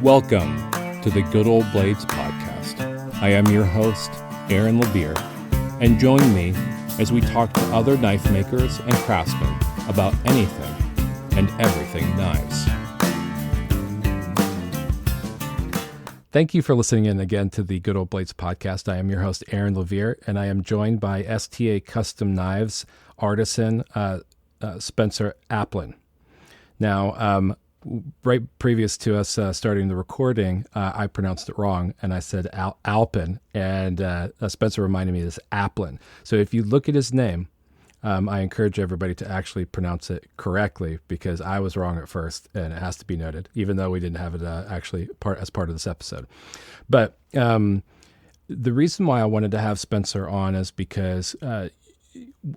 Welcome to the Good Old Blades podcast. I am your host, Aaron Levere, and join me as we talk to other knife makers and craftsmen about anything and everything knives. Thank you for listening in again to the Good Old Blades podcast. I am your host, Aaron Levere, and I am joined by STA Custom Knives artisan Spencer Aplin. Now, right previous to us starting the recording, I pronounced it wrong, and I said Alpin, and Spencer reminded me it's Aplin. So if you look at his name, I encourage everybody to actually pronounce it correctly, because I was wrong at first, and it has to be noted, even though we didn't have it actually as part of this episode. But the reason why I wanted to have Spencer on is because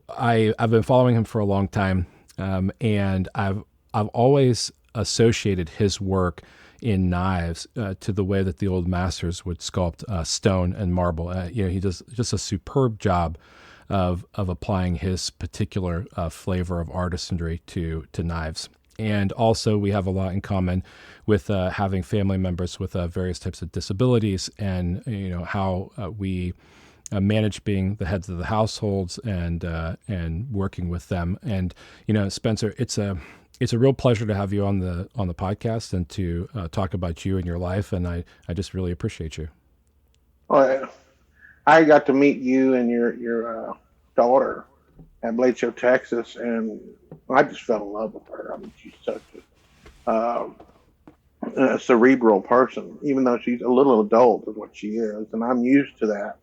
I've been following him for a long time, and I've always associated his work in knives to the way that the old masters would sculpt stone and marble. He does just a superb job of applying his particular flavor of artistry to knives. And also we have a lot in common with having family members with various types of disabilities, and how we manage being the heads of the households and working with them. And Spencer, it's a real pleasure to have you on the podcast and to talk about you and your life, and I just really appreciate you. Well, I got to meet you and your daughter at Blade Show, Texas, and I just fell in love with her. I mean, she's such a cerebral person, even though she's a little adult is what she is, and I'm used to that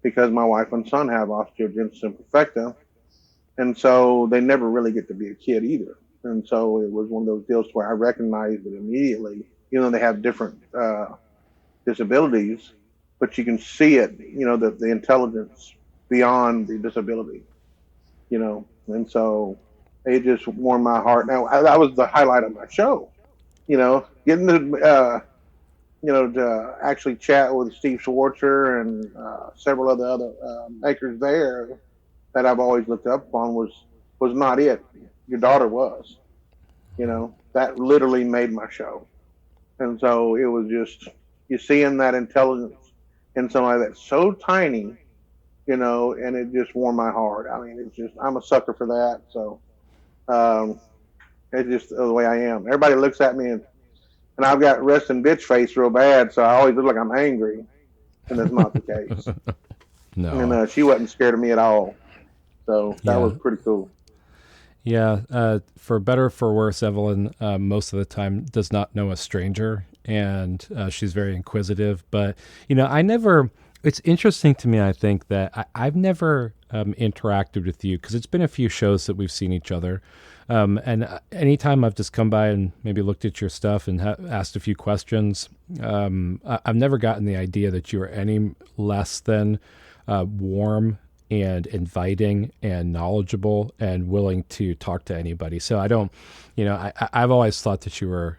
because my wife and son have osteogenesis imperfecta, and so they never really get to be a kid either. And so it was one of those deals where I recognized it immediately, even though they have different disabilities, but you can see it, the intelligence beyond the disability, and so it just warmed my heart. Now, that was the highlight of my show, getting to, to actually chat with Steve Schwartzer and several other makers there that I've always looked up upon was not it. Your daughter was, that literally made my show. And so it was just, you seeing that intelligence in somebody that's so tiny, and it just warmed my heart. I mean, it's just, I'm a sucker for that. So it's just the way I am. Everybody looks at me and I've got resting bitch face real bad, so I always look like I'm angry, and that's not the case. No. And she wasn't scared of me at all. So that was pretty cool. Yeah, for better or for worse, Evelyn most of the time does not know a stranger, and she's very inquisitive. But, it's interesting to me, I think, that I've never interacted with you, because it's been a few shows that we've seen each other. And anytime I've just come by and maybe looked at your stuff and asked a few questions, I've never gotten the idea that you are any less than warm and inviting and knowledgeable and willing to talk to anybody. So I don't, I've always thought that you were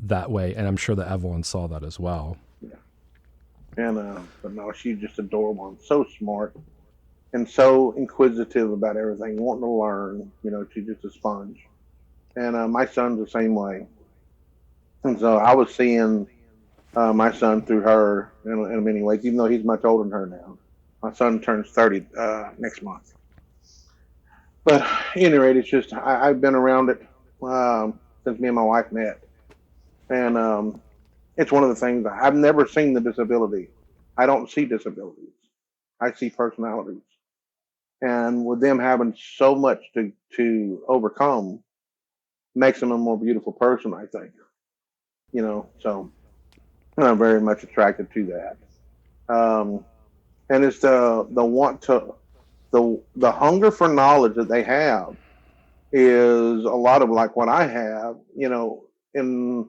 that way, and I'm sure that Evelyn saw that as well. Yeah. And, but no, she's just adorable and so smart and so inquisitive about everything, wanting to learn, she's just a sponge. And my son's the same way. And so I was seeing my son through her in many ways, even though he's much older than her now. My son turns 30 next month. But at any rate, it's just, I've been around it since me and my wife met. And it's one of the things, I've never seen the disability. I don't see disabilities. I see personalities. And with them having so much to overcome, makes them a more beautiful person, I think. So I'm very much attracted to that. And it's the want to, the hunger for knowledge that they have is a lot of like what I have, in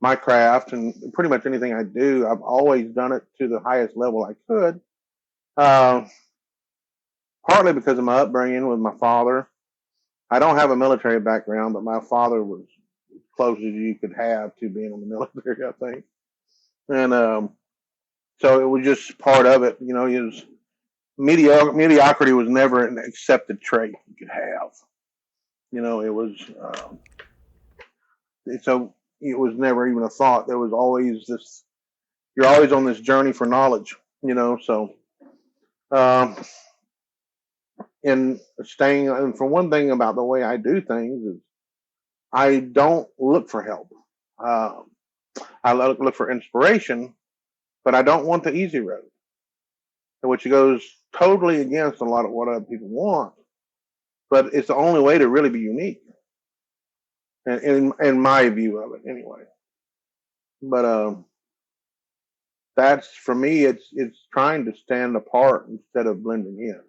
my craft and pretty much anything I do. I've always done it to the highest level I could. Partly because of my upbringing with my father. I don't have a military background, but my father was as close as you could have to being in the military, I think. And so it was just part of it. His mediocrity was never an accepted trait you could have. It was so it was never even a thought. There was always this, you're always on this journey for knowledge, so, um, and for one thing about the way I do things is I don't look for help. Um, I look for inspiration, but I don't want the easy road, which goes totally against a lot of what other people want. But it's the only way to really be unique, in my view of it, anyway. But that's for me. It's trying to stand apart instead of blending in.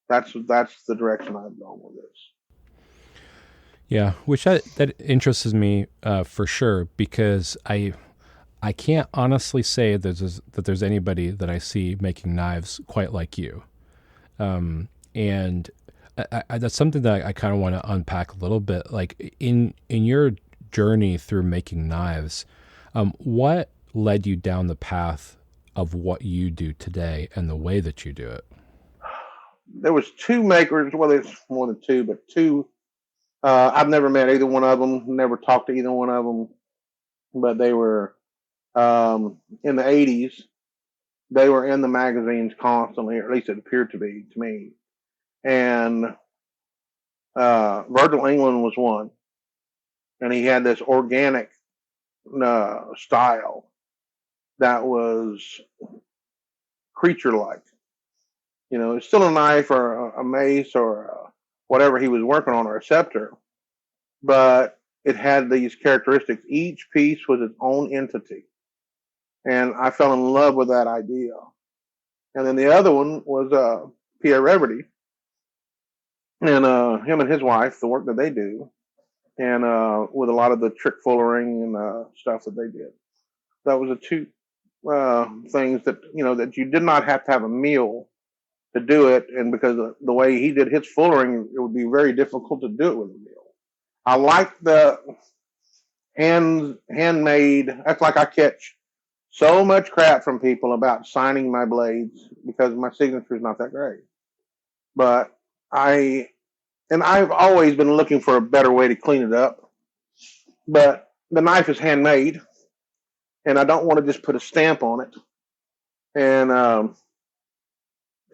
That's the direction I've gone with this. Yeah, which that interests me for sure, because I can't honestly say that there's anybody that I see making knives quite like you. And that's something that I kind of want to unpack a little bit. Like in your journey through making knives, what led you down the path of what you do today and the way that you do it? There was two makers. Well, there's more than two, but two. I've never met either one of them. Never talked to either one of them. But they were in the '80s. They were in the magazines constantly, or at least it appeared to be to me. And Virgil England was one, and he had this organic style that was creature-like. It's still a knife or a mace or whatever he was working on, or a scepter, but it had these characteristics. Each piece was its own entity, and I fell in love with that idea. And then the other one was Pierre Reverdy, and him and his wife, the work that they do, and with a lot of the trick fullering and stuff that they did. That was the two things that that you did not have to have a meal to do it, and because of the way he did his fullering, it would be very difficult to do it with a meal. I like the handmade. That's like I catch so much crap from people about signing my blades because my signature is not that great. But I've always been looking for a better way to clean it up. But the knife is handmade, and I don't want to just put a stamp on it.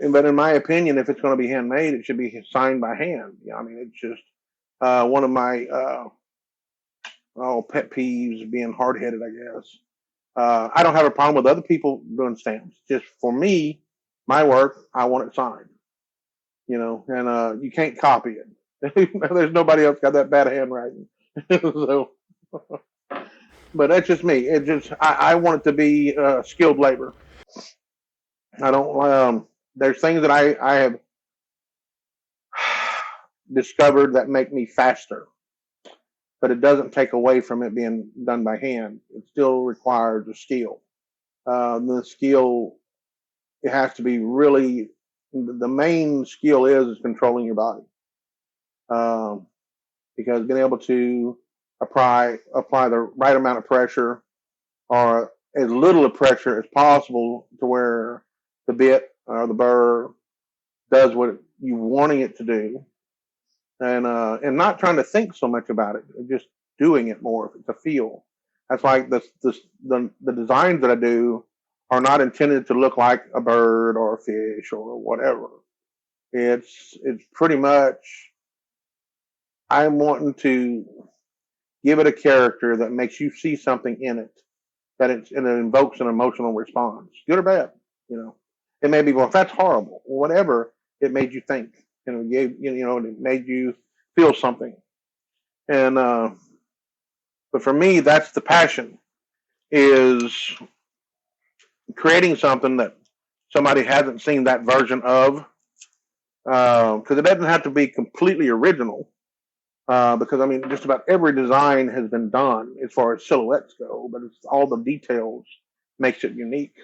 But in my opinion, if it's going to be handmade, it should be signed by hand. I mean, it's just one of my pet peeves, being hard headed, I guess. I don't have a problem with other people doing stamps. Just for me, my work, I want it signed. And you can't copy it. There's nobody else got that bad handwriting. So, but that's just me. I want it to be skilled labor. I don't. There's things that I have discovered that make me faster, but it doesn't take away from it being done by hand. It still requires a skill. The skill, it has to be really, the main skill is controlling your body. Because being able to apply the right amount of pressure, or as little of pressure as possible, to where the bit or the burr does what you wanting it to do, and not trying to think so much about it, just doing it more. It's a feel. That's like the designs that I do are not intended to look like a bird or a fish or whatever. It's pretty much, I'm wanting to give it a character that makes you see something in it, and it invokes an emotional response, good or bad. It may be, well, if that's horrible, whatever, it made you think, and it made you feel something. And but for me, that's the passion, is creating something that somebody hasn't seen that version of, because it doesn't have to be completely original. Because I mean, just about every design has been done as far as silhouettes go, but it's all the details makes it unique,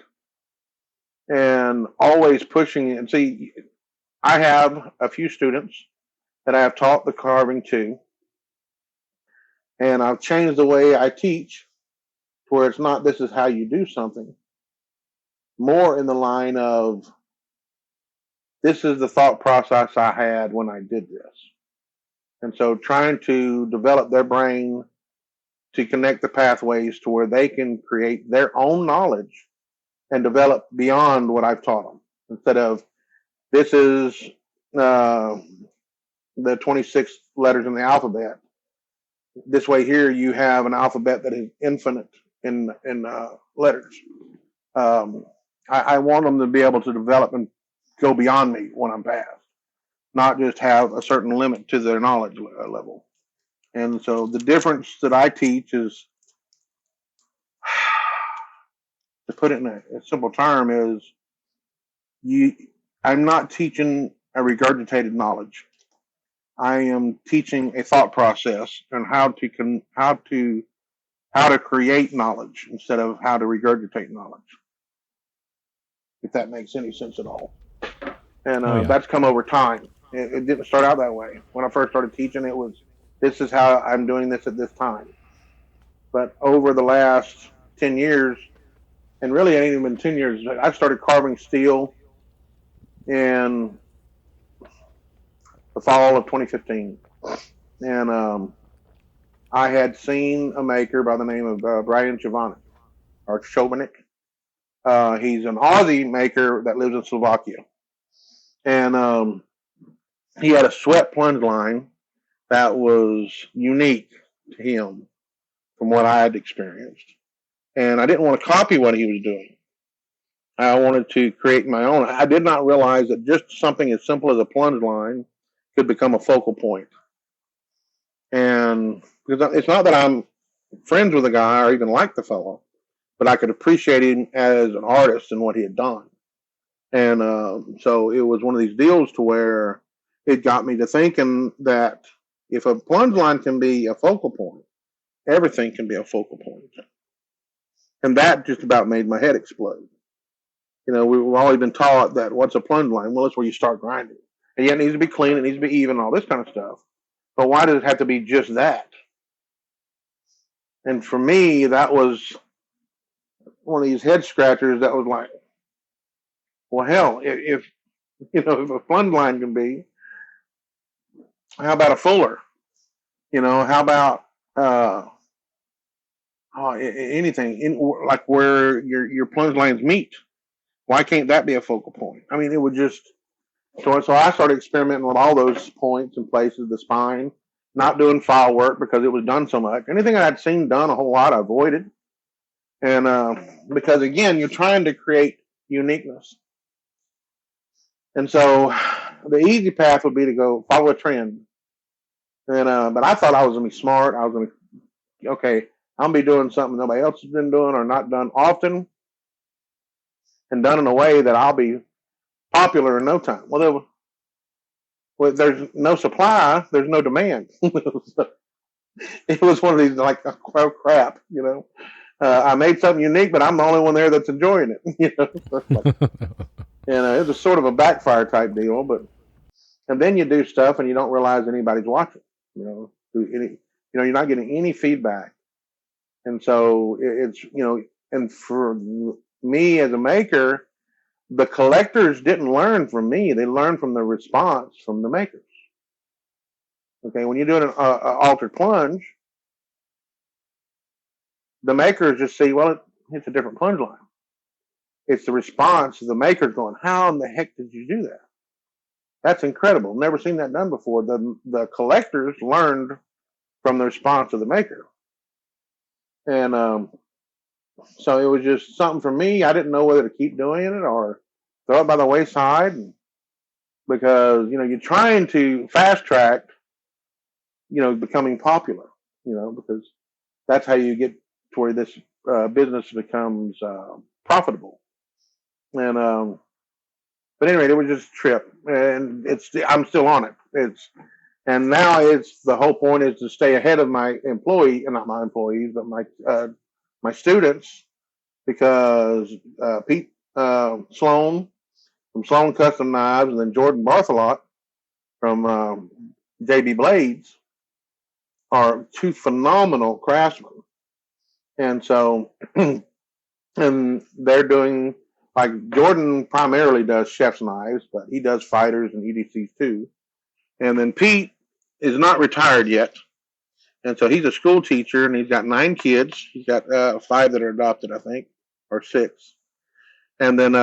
and always pushing it. And see, I have a few students that I have taught the carving to, and I've changed the way I teach to where it's not, this is how you do something, more in the line of, this is the thought process I had when I did this. And so trying to develop their brain to connect the pathways to where they can create their own knowledge and develop beyond what I've taught them. Instead of this is the 26 letters in the alphabet. This way here you have an alphabet that is infinite in letters. I want them to be able to develop and go beyond me when I'm past, not just have a certain limit to their knowledge level. And so the difference that I teach is, to put it in a simple term, is I'm not teaching a regurgitated knowledge. I am teaching a thought process and how to create knowledge instead of how to regurgitate knowledge. If that makes any sense at all. And that's come over time. It didn't start out that way. When I first started teaching, it was, this is how I'm doing this at this time. But over the last 10 years, and really it ain't even been 10 years, I started carving steel in the fall of 2015. And I had seen a maker by the name of Brian Chovanik, or Chovanik. He's an Aussie maker that lives in Slovakia. And he had a sweat plunge line that was unique to him from what I had experienced. And I didn't want to copy what he was doing. I wanted to create my own. I did not realize that just something as simple as a plunge line could become a focal point. And because it's not that I'm friends with the guy or even like the fellow, but I could appreciate him as an artist and what he had done. And so it was one of these deals to where it got me to thinking that if a plunge line can be a focal point, everything can be a focal point. And that just about made my head explode. You know, we've always been taught that what's a plunge line? Well, it's where you start grinding. And yeah, it needs to be clean, it needs to be even, all this kind of stuff. But why does it have to be just that? And for me, that was one of these head scratchers that was like, well, hell, if a plunge line can be, how about a fuller? How about anything like where your plunge lines meet? Why can't that be a focal point? I mean, it would just so I started experimenting with all those points and places, the spine, not doing file work because it was done so much. Anything I'd seen done a whole lot, I avoided, and because again, you're trying to create uniqueness. And so the easy path would be to go follow a trend. And but I thought I was gonna be smart. I was gonna, okay, I'm gonna be doing something nobody else has been doing or not done often, and done in a way that I'll be popular in no time. Well, there's no supply, there's no demand. It was one of these like, oh crap, I made something unique, but I'm the only one there that's enjoying it. It was sort of a backfire type deal, and then you do stuff and you don't realize anybody's watching. You're not getting any feedback, and so it's and for me as a maker, the collectors didn't learn from me; they learned from the response from the makers. Okay, when you're doing an altered plunge, the makers just see, well, it's a different plunge line. It's the response of the makers going, how in the heck did you do that? That's incredible. Never seen that done before. The collectors learned from the response of the maker. And so it was just something for me. I didn't know whether to keep doing it or throw it by the wayside, because, you're trying to fast track, becoming popular, because that's how you get to where this business becomes profitable. And but anyway, it was just a trip, and I'm still on it. And now the whole point is to stay ahead of my not my employees, but my students, because Pete Sloan from Sloan Custom Knives, and then Jordan Barthelot from JB Blades are two phenomenal craftsmen. And so, and they're doing, like, Jordan primarily does chef's knives, but he does fighters and EDCs too. And then Pete is not retired yet, And so he's a school teacher, and he's got 9 kids. He's got 5 that are adopted, I think, or 6. And then,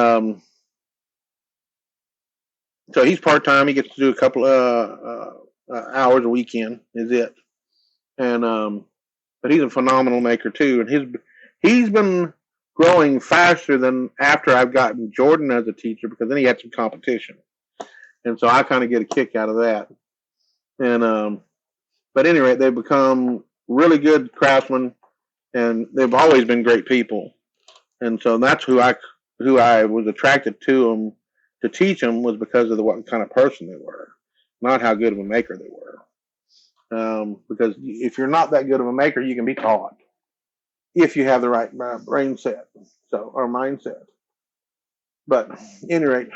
so he's part time. He gets to do a couple hours a weekend. Is it? And but he's a phenomenal maker too. And he's been growing faster than after I've gotten Jordan as a teacher, because then he had some competition, and so I kind of get a kick out of that. And but anyway, they've become really good craftsmen, and they've always been great people. And so that's who I was attracted to them to teach them, was because of what kind of person they were, not how good of a maker they were. Because if you're not that good of a maker, you can be taught if you have the right brain set, or mindset. But at any rate,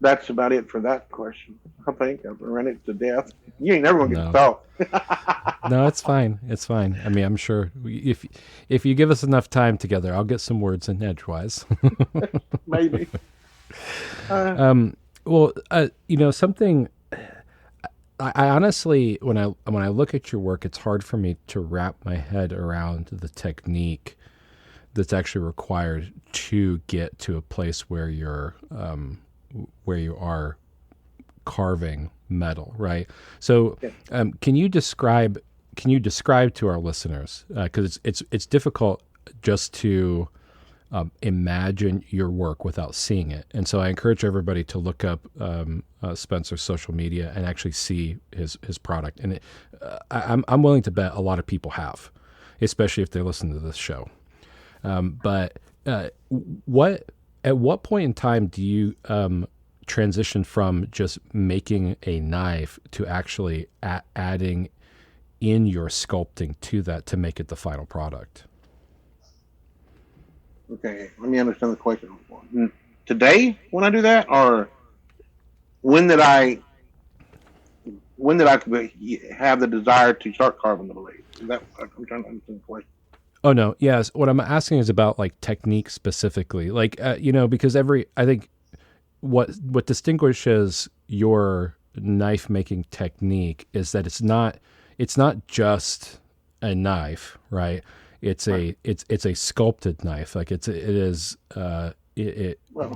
that's about it for that question. I think I've run it to death. You ain't never gonna get to talk. No, it's fine. It's fine. I mean, I'm sure if you give us enough time together, I'll get some words in edgewise. Maybe. Well, something. I honestly, when I look at your work, it's hard for me to wrap my head around the technique that's actually required to get to a place where you are carving metal, right? So, can you describe to our listeners, because it's difficult just to imagine your work without seeing it, and so I encourage everybody to look up Spencer's social media and actually see his product. And I'm willing to bet a lot of people have, especially if they listen to this show. But at what point in time do you transition from just making a knife to actually adding in your sculpting to that to make it the final product? Okay, let me understand the question. Today, when I do that, or when did I have the desire to start carving the blade? Is that, I'm trying to understand the question. Oh no, yes. What I'm asking is about like technique specifically, like because I think what distinguishes your knife making technique is that it's not just a knife, right? It's a sculpted knife. Like it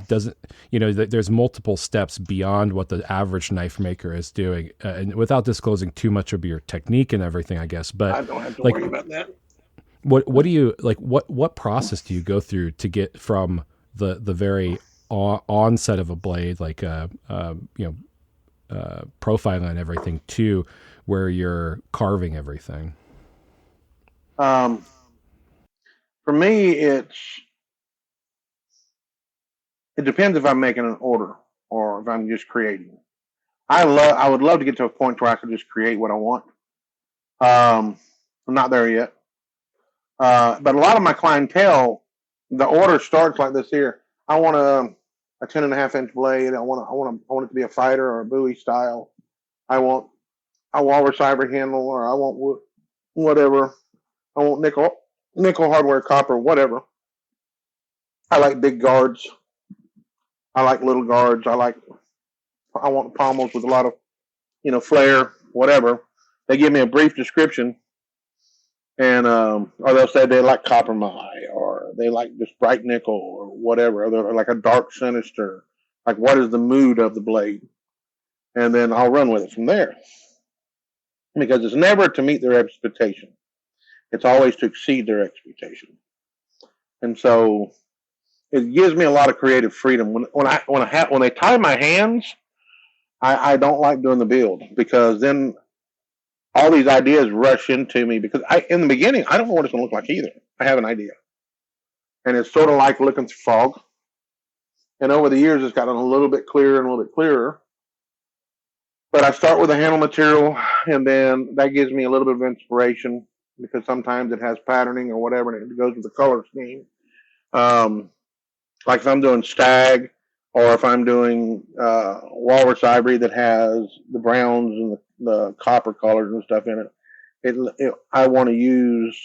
doesn't, there's multiple steps beyond what the average knife maker is doing, and without disclosing too much of your technique and everything, I guess. But I don't have to worry about that. What do you like? What process do you go through to get from the very onset of a blade, like profiling and everything, to where you're carving everything? For me, it depends if I'm making an order or if I'm just creating. I would love to get to a point where I could just create what I want. I'm not there yet. But a lot of my clientele, the order starts like this here. I want a 10.5-inch blade. I want it to be a fighter or a Bowie style. I want a walrus ivory handle, or I want whatever. I want nickel hardware, copper, whatever. I like big guards. I like little guards. I want pommels with a lot of, flair, whatever. They give me a brief description, and or they'll say they like copper mye, or they like just bright nickel, or whatever. Or they're like a dark sinister. Like, what is the mood of the blade? And then I'll run with it from there. Because it's never to meet their expectation. It's always to exceed their expectation. And so it gives me a lot of creative freedom. When they tie my hands, I don't like doing the build, because then all these ideas rush into me, because in the beginning, I don't know what it's going to look like either. I have an idea. And it's sort of like looking through fog. And over the years, it's gotten a little bit clearer and a little bit clearer. But I start with a handle material, and then that gives me a little bit of inspiration, because sometimes it has patterning or whatever, and it goes with the color scheme. Like if I'm doing Stag, or if I'm doing walrus ivory that has the browns and the copper colors and stuff in it, I want to use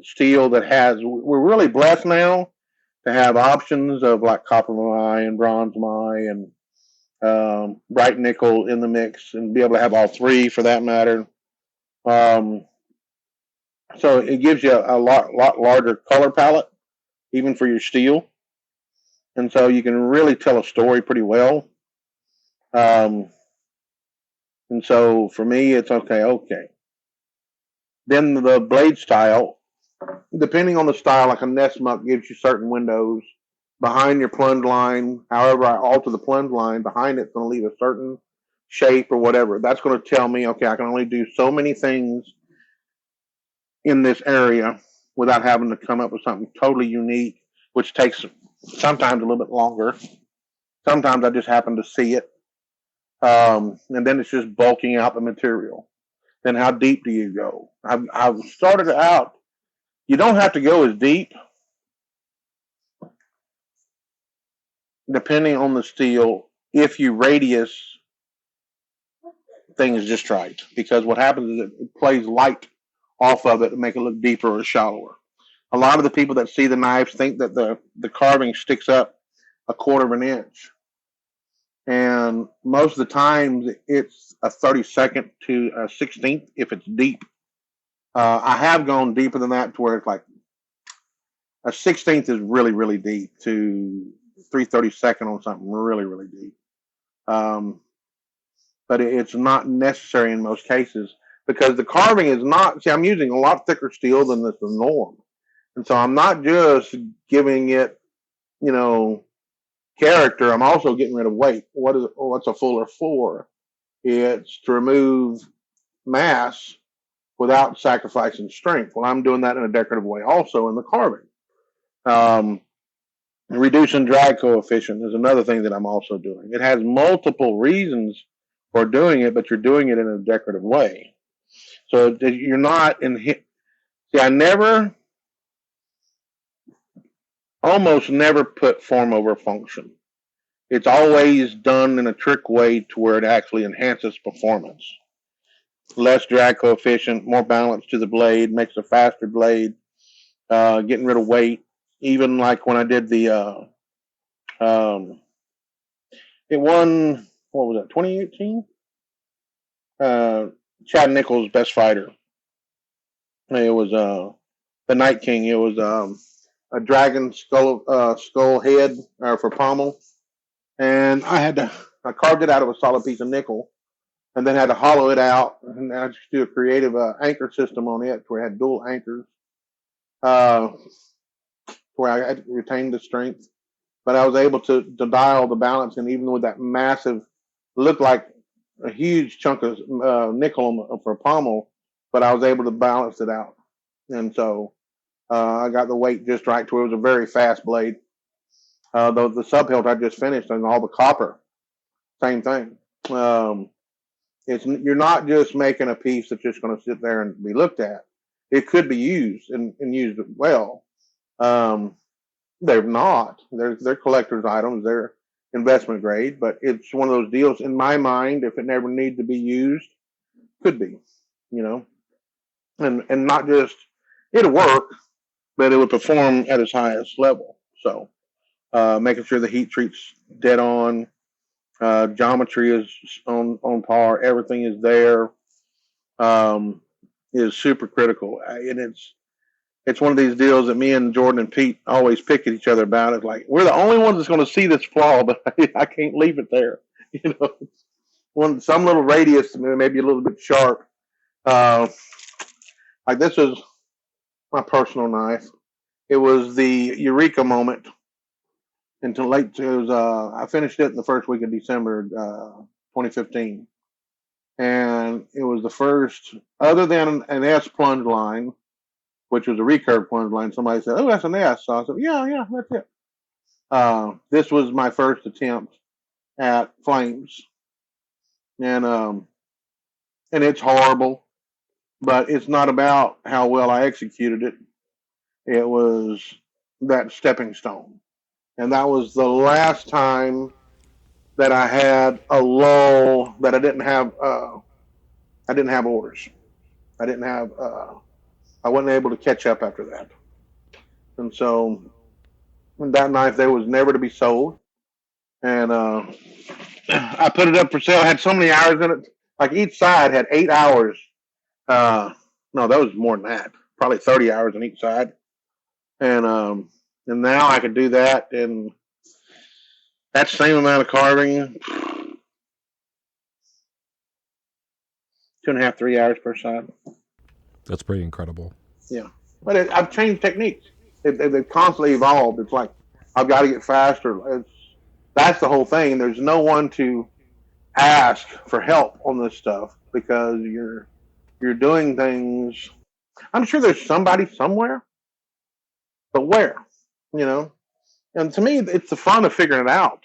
steel that has. We're really blessed now to have options of like copper mye and bronze mye and bright nickel in the mix, and be able to have all three for that matter. Um, so it gives you a lot larger color palette, even for your steel, and so you can really tell a story pretty well. Um, and so for me, it's okay. Okay. Then the blade style, depending on the style, like a Nessmuck gives you certain windows behind your plunge line. However, I alter the plunge line behind it's going to leave a certain shape or whatever. That's going to tell me, okay, I can only do so many things in this area without having to come up with something totally unique, which takes sometimes a little bit longer. Sometimes I just happen to see it. And then it's just bulking out the material. Then how deep do you go? I've started out. You don't have to go as deep, depending on the steel. If you radius things just right, because what happens is it plays light off of it to make it look deeper or shallower. A lot of the people that see the knives think that the carving sticks up a quarter of an inch, and most of the times it's a 32nd to a 16th if it's deep. I have gone deeper than that to where it's like a 16th is really deep to 3/32 on something really deep. Um, but it's not necessary in most cases because the carving is not. See, I'm using a lot thicker steel than this is the norm, and so I'm not just giving it, you know, character. I'm also getting rid of weight. What's a fuller for? It's to remove mass without sacrificing strength. Well, I'm doing that in a decorative way also in the carving. Um, Reducing drag coefficient is another thing that I'm also doing. It has multiple reasons for doing it, but you're doing it in a decorative way. So you're not in. See, almost never put form over function. It's always done in a trick way to where it actually enhances performance. Less drag coefficient, more balance to the blade, makes a faster blade, getting rid of weight. Even like when I did um, it won, what was that, 2018? Uh, Chad Nichols' Best Fighter. It was the Night King. It was a dragon skull head for pommel, and I carved it out of a solid piece of nickel, and then had to hollow it out, and I just do a creative anchor system on it where I had dual anchors, uh, where I had retained the strength, but I was able to dial the balance, and even with that massive, looked like a huge chunk of nickel for pommel, but I was able to balance it out, and so I got the weight just right to where it was a very fast blade. The sub hilt I just finished and all the copper, same thing. You're not just making a piece that's just going to sit there and be looked at. It could be used and used well. Um, they're not. They're collector's items. They're investment grade, but it's one of those deals. In my mind, if it never needs to be used, could be, you know, and not just it'll work, but it would perform at its highest level. So making sure the heat treat's dead on, geometry is on par, everything is there, um, is super critical, and it's one of these deals that me and Jordan and Pete always pick at each other about. It's like we're the only ones that's going to see this flaw, but I can't leave it there. You know, some little radius, maybe a little bit sharp. Uh, like this is my personal knife. It was the eureka moment until late. It was I finished it in the first week of December, 2015, and it was the first other than an S plunge line, which was a recurve plunge line. Somebody said, "Oh, that's an S." So I said, "Yeah, that's it." This was my first attempt at flames, and it's horrible, but it's not about how well I executed it. It was that stepping stone, and that was the last time that I had a lull that I didn't have. I didn't have orders. I didn't have. I wasn't able to catch up after that, and so that knife there was never to be sold. And I put it up for sale. I had so many hours in it. Like each side had 8 hours No, that was more than that. Probably 30 hours on each side. And now I could do that in that same amount of carving, 2.5, 3 hours per side. That's pretty incredible. Yeah, but I've changed techniques. They've constantly evolved. It's like I've got to get faster. That's the whole thing. There's no one to ask for help on this stuff because you're doing things. I'm sure there's somebody somewhere, but where? You know. And to me, it's the fun of figuring it out.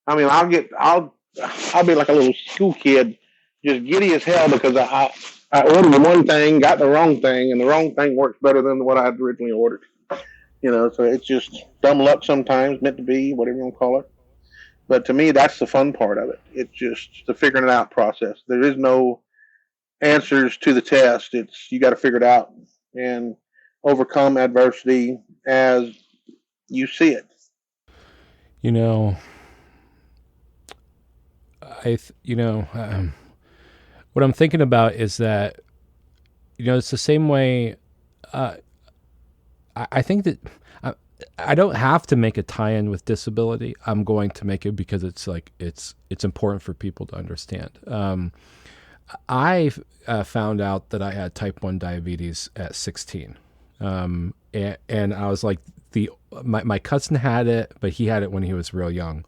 I mean, I'll be like a little school kid, just giddy as hell because I ordered one thing, got the wrong thing, and the wrong thing works better than what I had originally ordered. So it's just dumb luck sometimes, meant to be, whatever you want to call it. But to me, that's the fun part of it. It's just the figuring it out process. There is no answers to the test. It's you got to figure it out and overcome adversity as you see it. You know, what I'm thinking about is that, it's the same way. I think that I don't have to make a tie-in with disability. I'm going to make it because it's like it's important for people to understand. I found out that I had type 1 diabetes at 16, and I was like my cousin had it, but he had it when he was real young.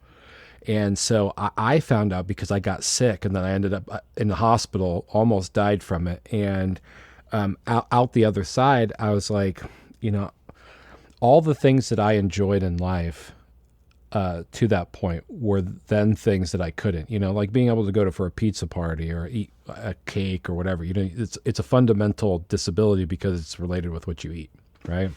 And so I found out because I got sick, and then I ended up in the hospital, almost died from it. And out the other side, I was like, all the things that I enjoyed in life to that point were then things that I couldn't, like being able to go for a pizza party or eat a cake or whatever. It's a fundamental disability because it's related with what you eat, right?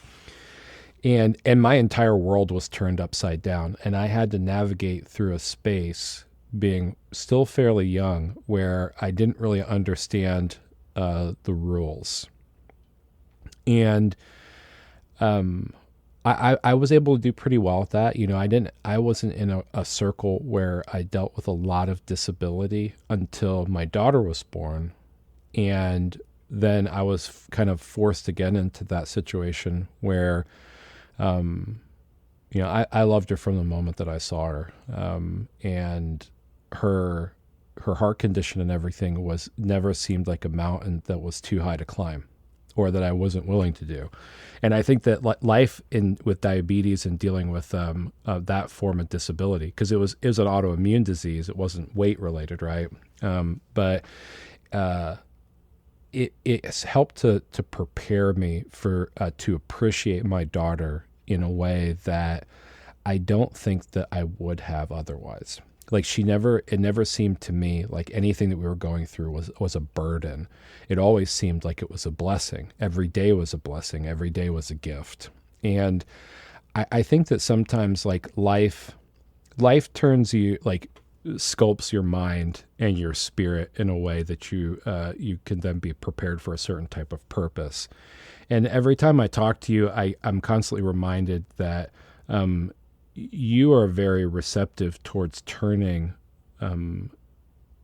And my entire world was turned upside down, and I had to navigate through a space, being still fairly young, where I didn't really understand the rules. And I was able to do pretty well with that. I wasn't in a circle where I dealt with a lot of disability until my daughter was born, and then I was kind of forced again into that situation where. I loved her from the moment that I saw her, and her heart condition and everything never seemed like a mountain that was too high to climb, or that I wasn't willing to do. And I think that life with diabetes and dealing with that form of disability, because it was an autoimmune disease, it wasn't weight related, right? But it's helped to prepare me for to appreciate my daughter in a way that I don't think that I would have otherwise. Like it never seemed to me like anything that we were going through was a burden. It always seemed like it was a blessing. Every day was a blessing. Every day was a gift. And I think that sometimes like life turns you, like sculpts your mind and your spirit in a way that you can then be prepared for a certain type of purpose. And every time I talk to you, I'm constantly reminded that you are very receptive towards turning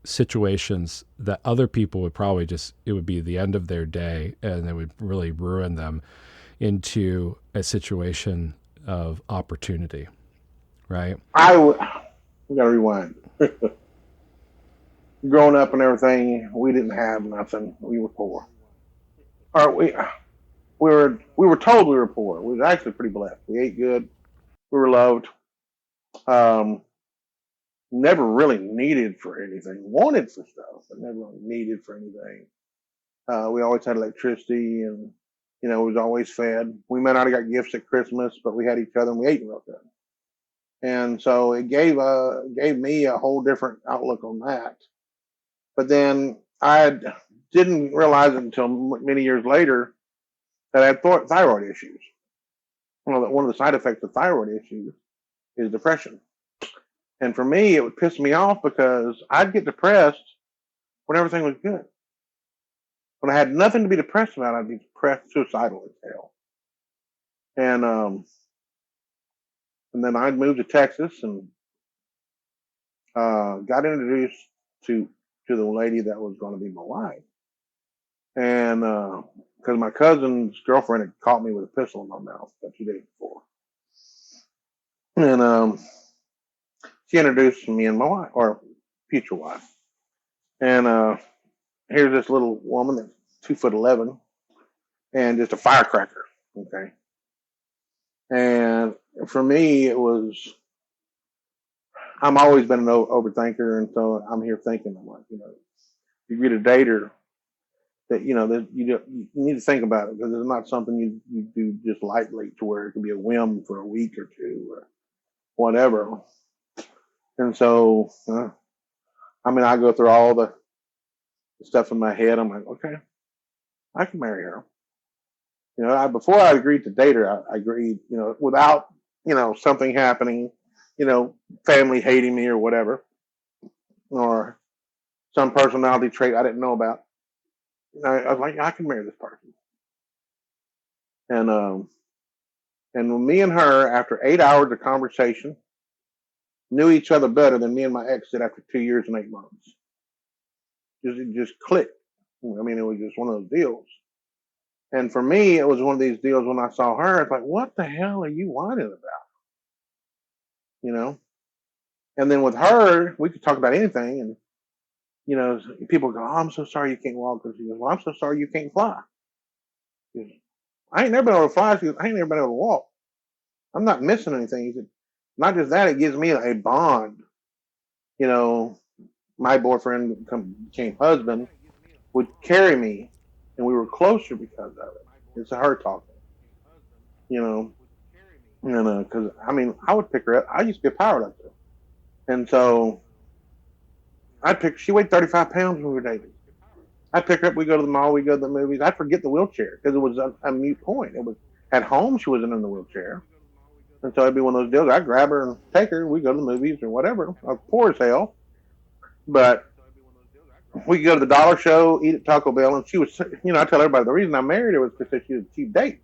situations that other people would probably it would be the end of their day and it would really ruin them, into a situation of opportunity, right? We gotta rewind. Growing up and everything, we didn't have nothing. We were poor. Or we were told we were poor. We were actually pretty blessed. We ate good. We were loved. Um, Never really needed for anything. Wanted for stuff, but never really needed for anything. We always had electricity, and we was always fed. We might not have got gifts at Christmas, but we had each other and we ate real good. And so it gave me a whole different outlook on that. But then I didn't realize it until many years later that I had thyroid issues. One of the side effects of thyroid issues is depression. And for me, it would piss me off because I'd get depressed when everything was good. When I had nothing to be depressed about, I'd be depressed, suicidal as hell. And then I'd moved to Texas and got introduced to the lady that was going to be my wife. And because my cousin's girlfriend had caught me with a pistol in my mouth a few days before. And she introduced me and my wife, or future wife. And here's this little woman that's 2'11" and just a firecracker. Okay. And for me, it was, I'm always been an overthinker. And so I'm here thinking, I'm like, you get a dater that, that you need to think about it, because it's not something you do just lightly to where it could be a whim for a week or two or whatever. And so, I go through all the stuff in my head. I'm like, okay, I can marry her. Before I agreed to date her, I agreed, without, something happening, family hating me or whatever, or some personality trait I didn't know about. I was like, I can marry this person. And me and her, after 8 hours of conversation, knew each other better than me and my ex did after 2 years and 8 months. It just clicked. It was just one of those deals. And for me, it was one of these deals when I saw her, it's like, what the hell are you whining about? And then with her, we could talk about anything. And, people go, oh, I'm so sorry you can't walk. She goes, well, I'm so sorry you can't fly. Goes, I ain't never been able to fly. She goes, I ain't never been able to walk. I'm not missing anything. He said, not just that, it gives me a bond. My boyfriend became husband, would carry me, and we were closer because of it. It's her talking. And because I would pick her up. I used to be a power lifter, and so she weighed 35 pounds when we were dating. I'd pick her up. We go to the mall. We go to the movies. I'd forget the wheelchair because it was a mute point. It was at home. She wasn't in the wheelchair, and so it'd be one of those deals. I'd grab her and take her. We go to the movies or whatever. I'm poor as hell, but we could go to the dollar show, eat at Taco Bell, and she was. I tell everybody the reason I married her was because she was a cheap date.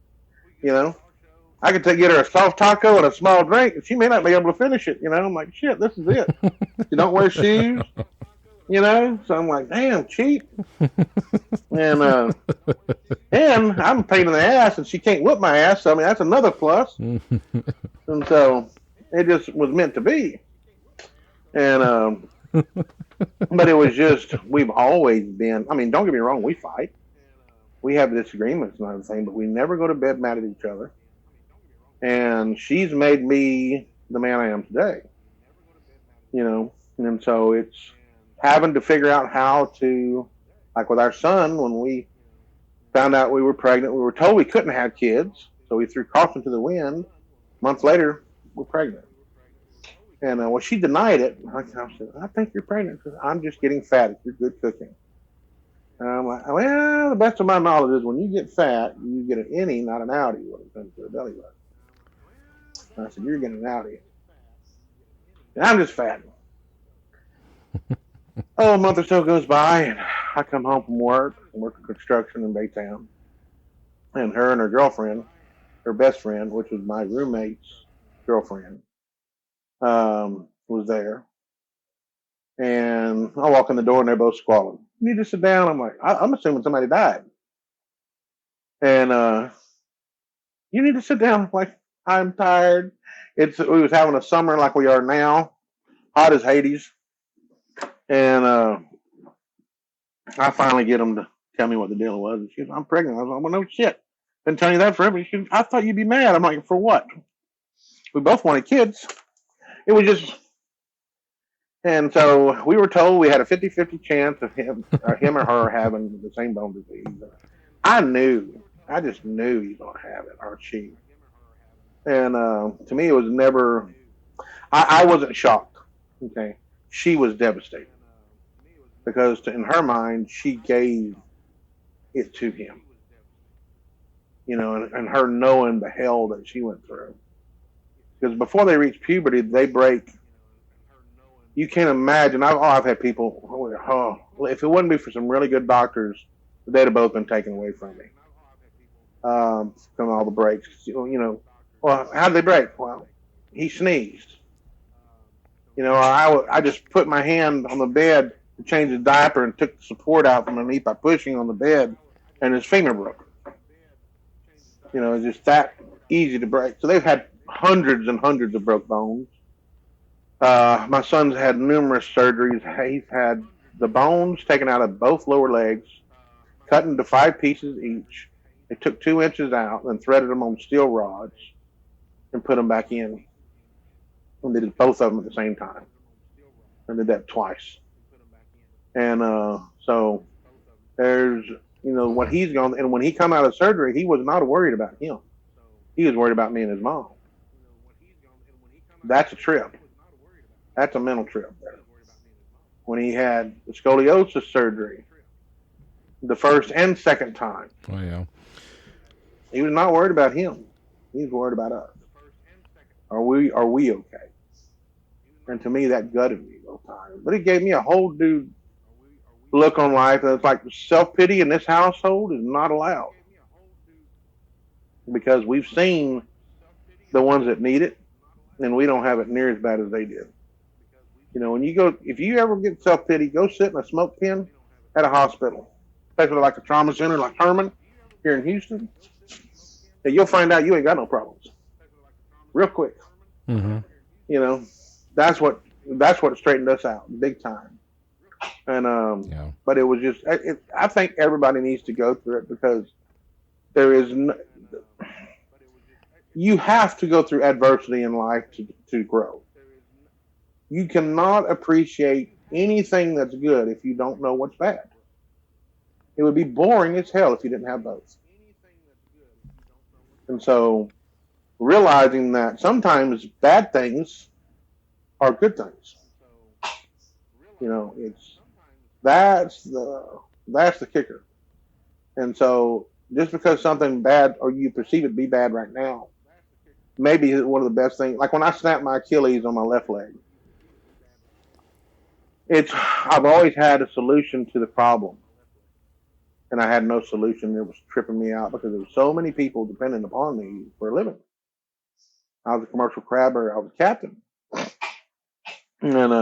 I could get her a soft taco and a small drink, and she may not be able to finish it. I'm like, shit, this is it. She don't wear shoes, So I'm like, damn, cheap. And I'm a pain in the ass, and she can't whip my ass. So that's another plus. And so it just was meant to be. And but it was just, we've always been. Don't get me wrong, we fight. We have disagreements and everything, but we never go to bed mad at each other. And she's made me the man I am today, and so it's having to figure out how to, like with our son, when we found out we were pregnant, we were told we couldn't have kids. So we threw caution to the wind. A month later, we're pregnant. And she denied it. I said, I think you're pregnant because I'm just getting fat if you're good cooking. And I'm like, well, the best of my knowledge is when you get fat, you get an innie, not an outie when it comes to a belly button. I said, you're getting out of here. And I'm just fat. A month or so goes by, and I come home from work. I work in construction in Baytown. And her and her girlfriend, her best friend, which was my roommate's girlfriend, was there. And I walk in the door, and they're both squalling. You need to sit down. I'm like, I'm assuming somebody died. And you need to sit down. I'm like, I'm tired. We was having a summer like we are now, hot as Hades. And I finally get them to tell me what the deal was. And she goes, I'm pregnant. I was like, well, no shit. Been telling you that forever. She goes, I thought you'd be mad. I'm like, for what? We both wanted kids. It was just, and so we were told we had a 50-50 chance of him or her having the same bone disease. I just knew he was going to have it, or she. And to me, it was never, I wasn't shocked. Okay. She was devastated because in her mind, she gave it to him, and her knowing the hell that she went through. Because before they reach puberty, they break. You can't imagine. I've had people, if it wouldn't be for some really good doctors, they'd have both been taken away from me. From all the breaks, Well, how did they break? Well, he sneezed. I just put my hand on the bed to change his diaper and took the support out from underneath by pushing on the bed, and his femur broke. It's just that easy to break. So they've had hundreds and hundreds of broke bones. My son's had numerous surgeries. He's had the bones taken out of both lower legs, cut into 5 pieces each. They took 2 inches out and threaded them on steel rods and put them back in. And they did both of them at the same time. And did that twice. And so there's, what he's gone. And when he come out of surgery, he was not worried about him. He was worried about me and his mom. That's a trip. That's a mental trip there. When he had the scoliosis surgery, the first and second time. Oh, yeah. He was not worried about him. He was worried about us. Are we okay? And to me, that gutted me those times. But it gave me a whole new look on life. It's like self-pity in this household is not allowed. Because we've seen the ones that need it, and we don't have it near as bad as they did. When you go, if you ever get self-pity, go sit in a smoke pen at a hospital, especially like a trauma center like Herman here in Houston, and you'll find out you ain't got no problems real quick. Mm-hmm. That's what straightened us out big time. And but it was just, I think everybody needs to go through it because you have to go through adversity in life to grow. You cannot appreciate anything that's good if you don't know what's bad. It would be boring as hell if you didn't have both. And so realizing that sometimes bad things are good things. That's the kicker. And so just because something bad or you perceive it to be bad right now, maybe one of the best things, like when I snapped my Achilles on my left leg, I've always had a solution to the problem. And I had no solution. It was tripping me out because there were so many people dependent upon me for a living. I was a commercial crabber. I was a captain. And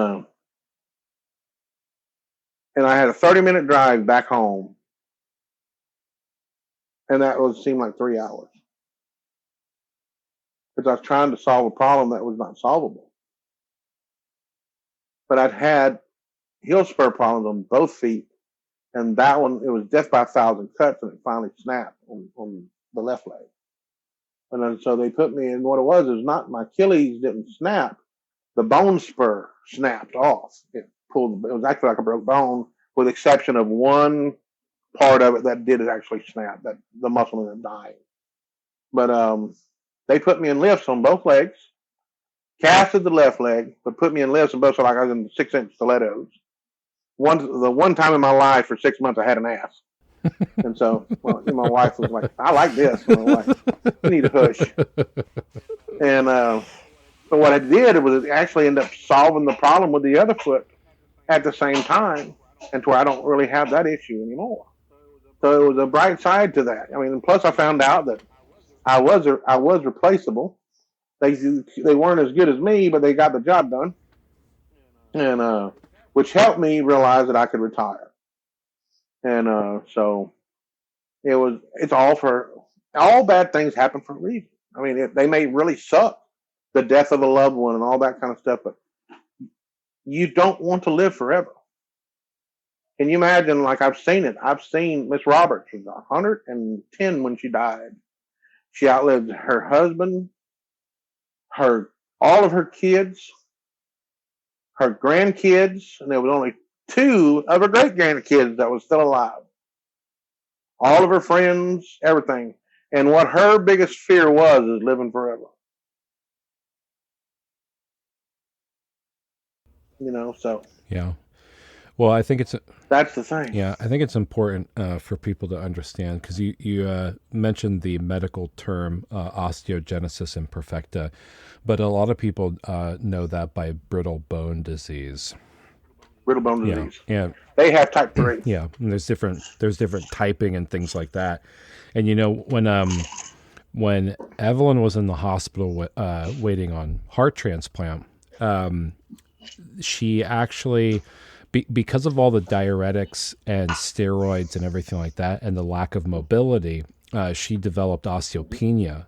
I had a 30-minute drive back home. And that seemed like 3 hours. Because I was trying to solve a problem that was not solvable. But I'd had heel spur problems on both feet. And that one, it was death by 1,000 cuts, and it finally snapped on the left leg. And then, so they put me in. What it was is not my Achilles didn't snap. The bone spur snapped off. It was actually like a broke bone, with the exception of one part of it that did actually snap, that the muscle ended up dying. But they put me in lifts on both legs, casted the left leg, but put me in lifts on both, so like I was in 6-inch stilettos. The one time in my life for 6 months I had an ass. And so my wife was like, I like this. And I'm like, you need to hush. And but what I did was it actually ended up solving the problem with the other foot at the same time, and to where I don't really have that issue anymore. So it was a bright side to that. I mean, and plus I found out that I was replaceable. They weren't as good as me, but they got the job done. And which helped me realize that I could retire. And so it's all bad things happen for a reason. I mean, they may really suck, the death of a loved one and all that kind of stuff, but you don't want to live forever. Can you imagine, like I've seen Miss Roberts was 110 when she died. She outlived her husband, all of her kids, her grandkids, and there was only 2 of her great grandkids that was still alive. All of her friends, everything. And what her biggest fear was is living forever. So. Yeah. Well, I think that's the thing. Yeah, I think it's important for people to understand, because you mentioned the medical term osteogenesis imperfecta, but a lot of people know that by brittle bone disease. Brittle bone disease. Yeah. They have type 3. Yeah, and there's different typing and things like that. And when Evelyn was in the hospital waiting on heart transplant, she actually, because of all the diuretics and steroids and everything like that, and the lack of mobility, she developed osteopenia.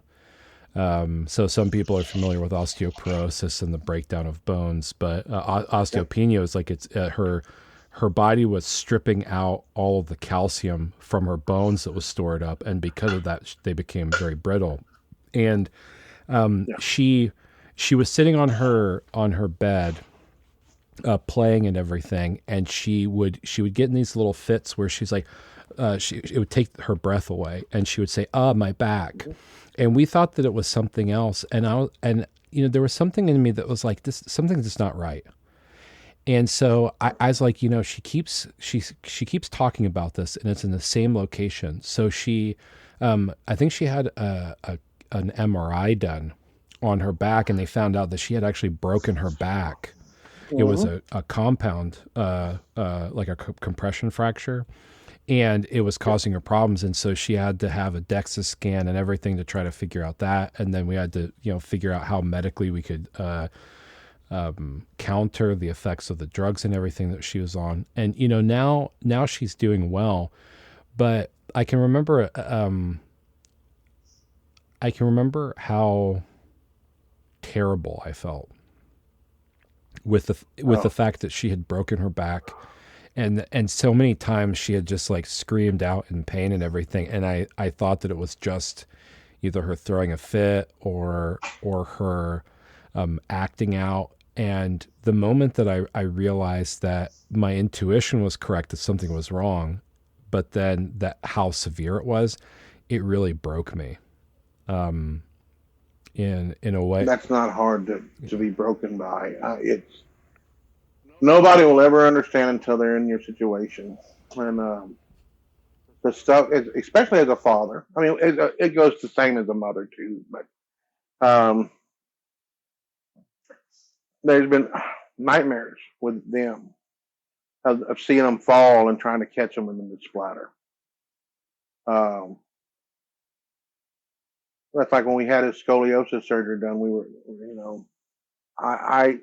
So some people are familiar with osteoporosis and the breakdown of bones, but osteopenia is like it's her body was stripping out all of the calcium from her bones that was stored up, and because of that, they became very brittle. And she was sitting on her bed, playing and everything, and she would get in these little fits where she's like, it would take her breath away, and she would say, my back. And we thought that it was something else. And there was something in me that was like, this, something's just not right. And so I was like, she keeps talking about this, and it's in the same location. So I think she had an MRI done on her back, and they found out that she had actually broken her back. It was a compound, like a compression fracture, and it was causing her problems. And so she had to have a DEXA scan and everything to try to figure out that. And then we had to, figure out how medically we could counter the effects of the drugs and everything that she was on. And, now she's doing well, but I can remember how terrible I felt with the fact that she had broken her back, and so many times she had just like screamed out in pain and everything, and I thought that it was just either her throwing a fit or her acting out. And the moment that I realized that my intuition was correct, that something was wrong, but then that how severe it was, it really broke me. In a way that's not hard to be broken by. It's nobody will ever understand until they're in your situation, and the stuff, especially as a father. I mean, it goes the same as a mother too. But there's been nightmares with them of seeing them fall and trying to catch them and then splatter. That's like when we had his scoliosis surgery done. We were, I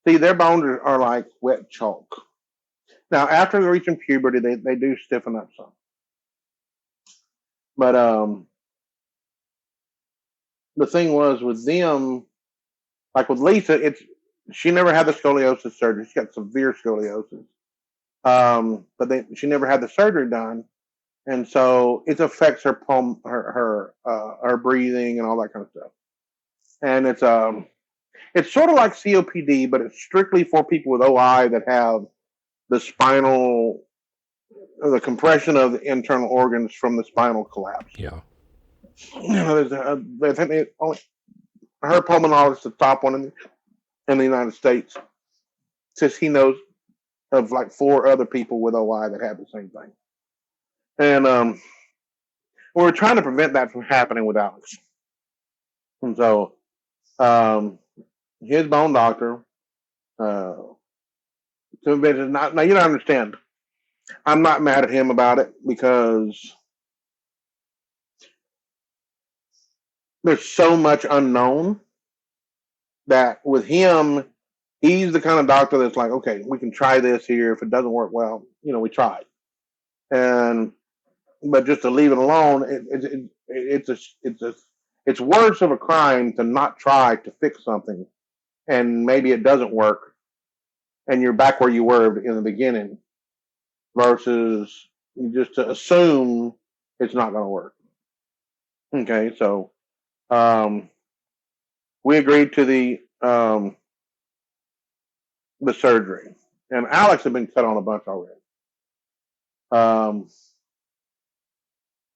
see their bones are like wet chalk. Now, after they're reaching puberty, they do stiffen up some. But the thing was with them, like with Lisa, she never had the scoliosis surgery. She got severe scoliosis, but she never had the surgery done, and so it affects her her breathing and all that kind of stuff. And it's sort of like COPD, but it's strictly for people with OI that have the compression of the internal organs from the spinal collapse. Yeah. I think her pulmonologist, the top one in the United States, says he knows of like 4 other people with OI that have the same thing. And we're trying to prevent that from happening with Alex. And so his bone doctor, now you don't understand. I'm not mad at him about it because there's so much unknown that with him, he's the kind of doctor that's like, okay, we can try this here. If it doesn't work well, we tried. But just to leave it alone, it's worse of a crime to not try to fix something, and maybe it doesn't work, and you're back where you were in the beginning, versus just to assume it's not going to work. Okay, so we agreed to the surgery, and Alex had been cut on a bunch already,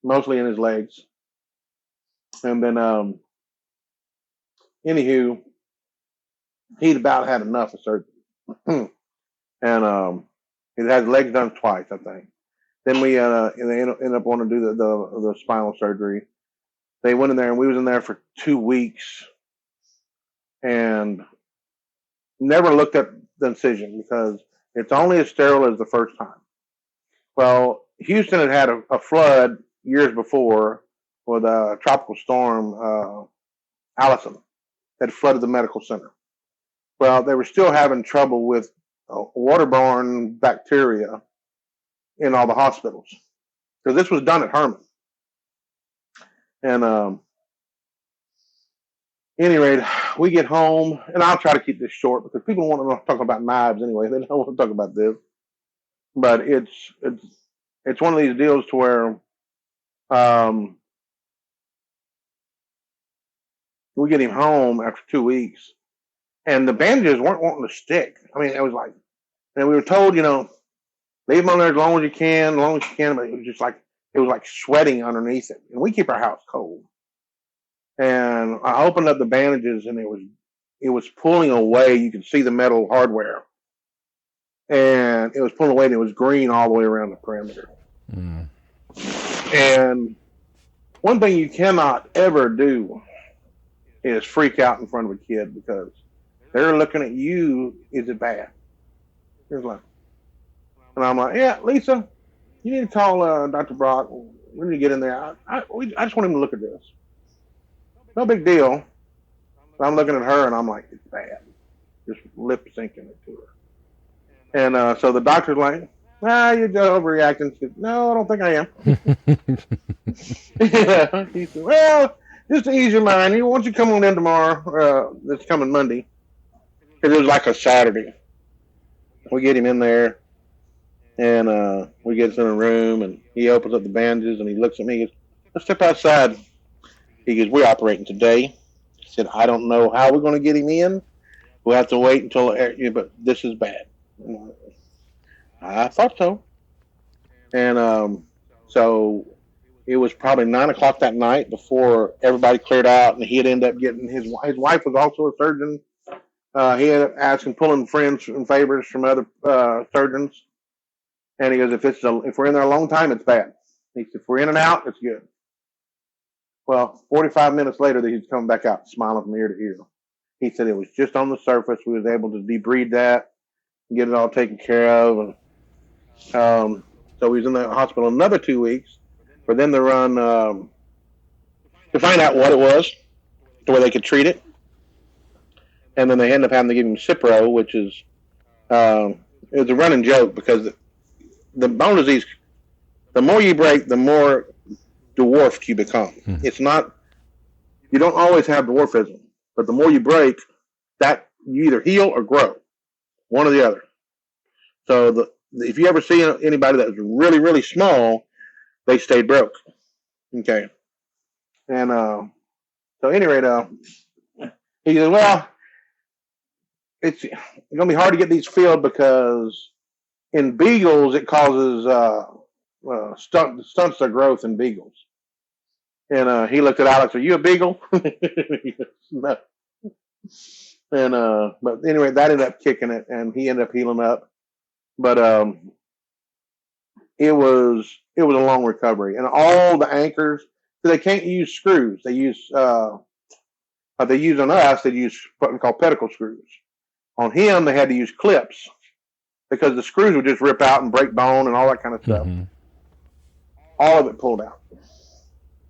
mostly in his legs, and then anywho, he'd about had enough of surgery, and he had his legs done twice, I think. Then we ended up wanting to do the spinal surgery. They went in there, and we was in there for 2 weeks, and never looked at the incision because it's only as sterile as the first time. Well, Houston had a flood years before with a tropical storm, Allison, that flooded the medical center. Well, they were still having trouble with waterborne bacteria in all the hospitals because this was done at Herman. And any rate, we get home, and I'll try to keep this short because people want to talk about knives anyway. They don't want to talk about this, but it's one of these deals to where we get him home after 2 weeks, and the bandages weren't wanting to stick. I mean, it was like, and we were told, leave them on there as long as you can, but it was just like, it was like sweating underneath it. And we keep our house cold. And I opened up the bandages, and it was pulling away. You could see the metal hardware. And it was pulling away, and it was green all the way around the perimeter. Mm. And one thing you cannot ever do is freak out in front of a kid because they're looking at you. Is it bad? Here's like, and I'm like, yeah, Lisa, you need to call Dr. Brock. We need to get in there. I just want him to look at this. No big deal. I'm looking at her, and I'm like, it's bad. Just lip syncing it to her. And so the doctor's like, you're just overreacting. She goes, no, I don't think I am. Yeah. He said, well, just to ease your mind, why don't you come on in tomorrow, this coming Monday. Because it was like a Saturday. We get him in there, and we get in a room, and he opens up the bandages, and he looks at me and goes, let's step outside. He goes, we're operating today. He said, I don't know how we're going to get him in. We'll have to wait until, but this is bad. I thought so. And so it was probably 9 o'clock that night before everybody cleared out, and he'd end up getting his wife was also a surgeon. He ended up asking, pulling friends and favors from other surgeons. And he goes, if we're in there a long time, it's bad. He said, if we're in and out, it's good. Well, 45 minutes later, he's coming back out, smiling from ear to ear. He said it was just on the surface. We was able to debride that, and get it all taken care of. And so he was in the hospital another 2 weeks for them to run to find out what it was, to where they could treat it. And then they ended up having to give him Cipro, which is it was a running joke because the bone disease, the more you break, the more dwarfed you become. Mm-hmm. It's not, you don't always have dwarfism, but the more you break, that you either heal or grow, one or the other. So if you ever see anybody that's really, really small, they stay broke. Okay. And so at any rate, he said, well, it's going to be hard to get these filled because in beagles, it causes stunts their growth in beagles. And he looked at Alex, are you a beagle? No. And but anyway, that ended up kicking it, and he ended up healing up. But it was a long recovery, and all the anchors. So they can't use screws. They use on us. They use what we call pedicle screws. On him, they had to use clips because the screws would just rip out and break bone and all that kind of stuff. Mm-hmm. All of it pulled out.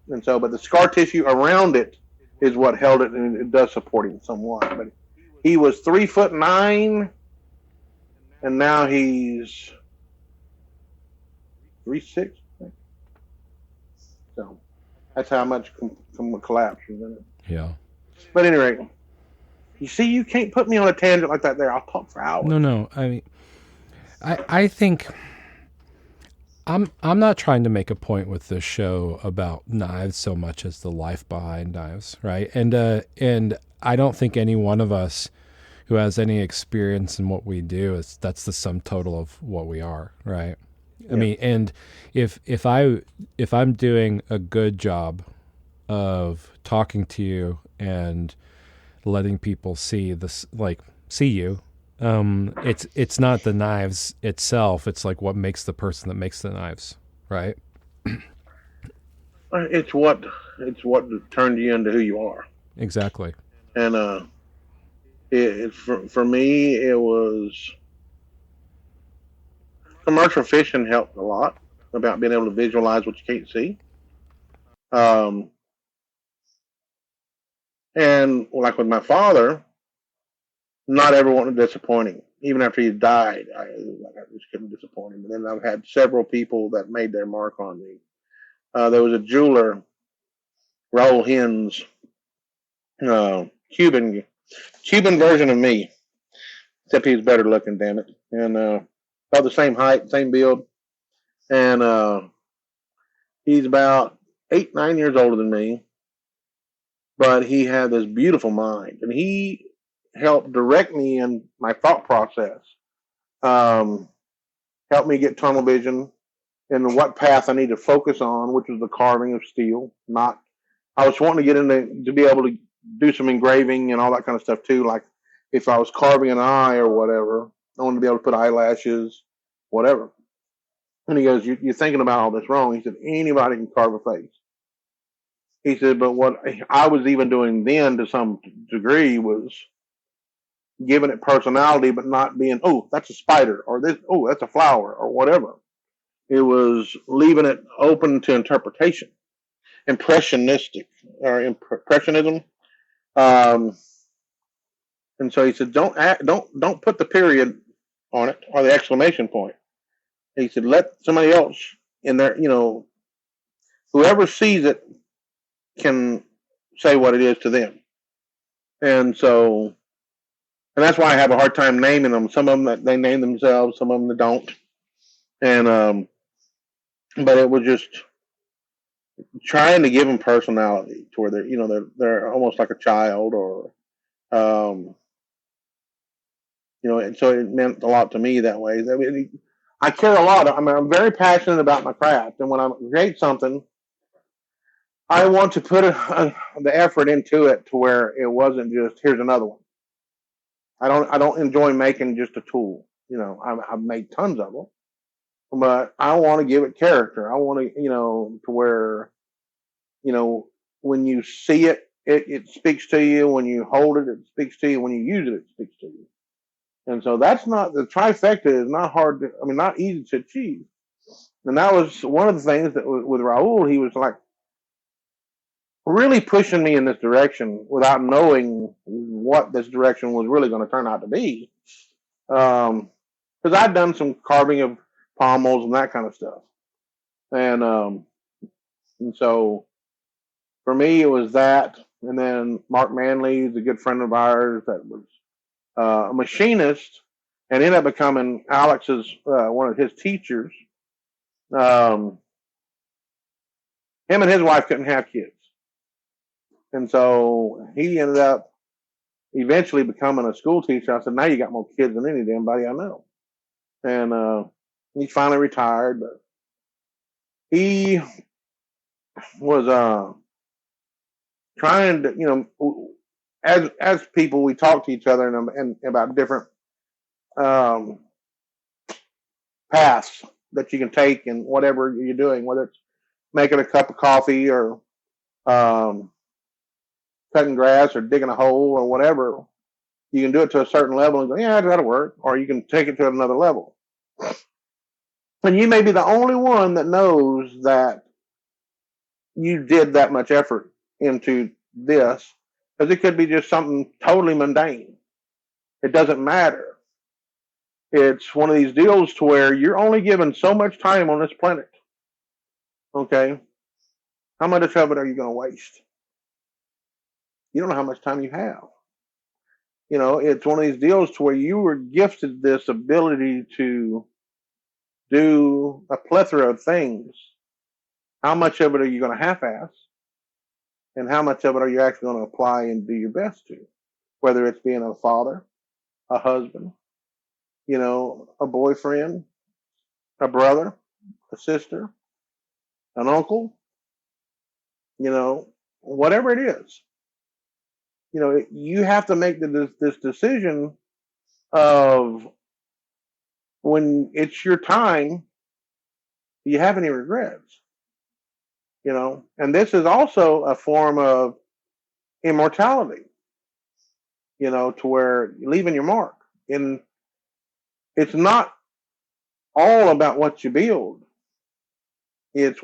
And so, but the scar tissue around it is what held it, and it does support him somewhat. But he was 3'9", and now he's 3'6". So that's how much collapse is in it. Yeah. But anyway, you see, you can't put me on a tangent like that. There, I'll talk for hours. No. I mean, I think. I'm not trying to make a point with this show about knives so much as the life behind knives, right? And I don't think any one of us who has any experience in what we do that's the sum total of what we are, right? Yeah. I mean, and if I'm doing a good job of talking to you and letting people see this, like see you. It's not the knives itself. It's like what makes the person that makes the knives, right? It's what turned you into who you are. Exactly. And for me, it was commercial fishing helped a lot about being able to visualize what you can't see. And like with my father, not ever wanting to disappoint him. Even after he died, I just couldn't disappoint him. And then I've had several people that made their mark on me. There was a jeweler, Raul Hins, Cuban version of me, except he was better looking, damn it, and about the same height, same build, and he's about 8, 9 years older than me, but he had this beautiful mind, and he helped direct me in my thought process. Um, Helped me get tunnel vision and what path I need to focus on, which was the carving of steel. Not, I was wanting to get into to be able to do some engraving and all that kind of stuff too. Like if I was carving an eye or whatever, I wanted to be able to put eyelashes, whatever. And he goes, "You're thinking about all this wrong." He said, "Anybody can carve a face." He said, "But what I was even doing then to some degree was giving it personality, but not being, oh, that's a spider, or this, oh, that's a flower, or whatever. It was leaving it open to interpretation, impressionistic or impressionism." Um, and so he said, don't put the period on it or the exclamation point. He said, let somebody else in there, whoever sees it can say what it is to them. And so, and that's why I have a hard time naming them. Some of them that they name themselves, some of them that don't. And but it was just trying to give them personality to where they're almost like a child, or um, and so it meant a lot to me that way. I mean, I care a lot. I mean, I'm very passionate about my craft, and when I create something, I want to put the effort into it to where it wasn't just here's another one. I don't enjoy making just a tool. I've made tons of them, but I want to give it character. I want to where you know when you see it, it speaks to you. When you hold it, it speaks to you. When you use it, it speaks to you. And so that's not the trifecta is not hard to, I mean, not easy to achieve. And that was one of the things that with Raul, he was like really pushing me in this direction without knowing what this direction was really going to turn out to be. Because I'd done some carving of pommels and that kind of stuff. And so for me, it was that. And then Mark Manley is a good friend of ours that was a machinist and ended up becoming Alex's one of his teachers. Um, Him and his wife couldn't have kids, and so he ended up eventually becoming a school teacher. I said, "Now you got more kids than any damn body I know." And he finally retired, but he was trying to, as people, we talk to each other and about different um, paths that you can take and whatever you're doing, whether it's making a cup of coffee or um, cutting grass or digging a hole or whatever. You can do it to a certain level and go, yeah, that'll work. Or you can take it to another level. And you may be the only one that knows that you did that much effort into this, because it could be just something totally mundane. It doesn't matter. It's one of these deals to where you're only given so much time on this planet. Okay? How much of it are you going to waste? You don't know how much time you have. It's one of these deals to where you were gifted this ability to do a plethora of things. How much of it are you going to half-ass? And how much of it are you actually going to apply and do your best to? Whether it's being a father, a husband, a boyfriend, a brother, a sister, an uncle, whatever it is. You have to make this decision of when it's your time, do you have any regrets? And this is also a form of immortality, to where you're leaving your mark. And it's not all about what you build. It's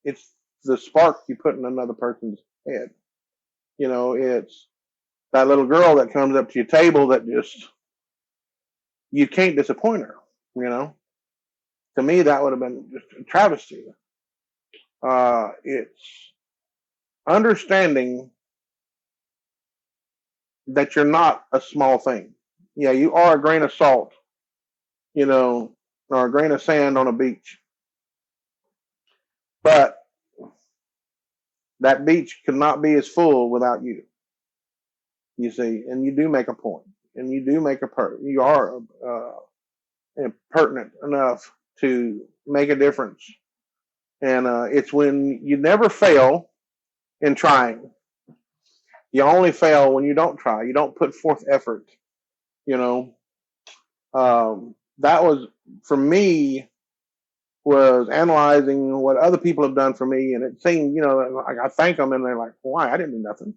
it's the spark you put in another person's head. It's that little girl that comes up to your table that just, you can't disappoint her, you know? To me, that would have been just a travesty. It's understanding that you're not a small thing. Yeah, you are a grain of salt, you know, or a grain of sand on a beach. But that beach could not be as full without you. You see, and you do make a point, and you do make you are pertinent enough to make a difference. And it's when you never fail in trying. You only fail when you don't try. You don't put forth effort. You know, that was for me was analyzing what other people have done for me, and it seemed, you know, I thank them, and they're like, "Why? I didn't do nothing."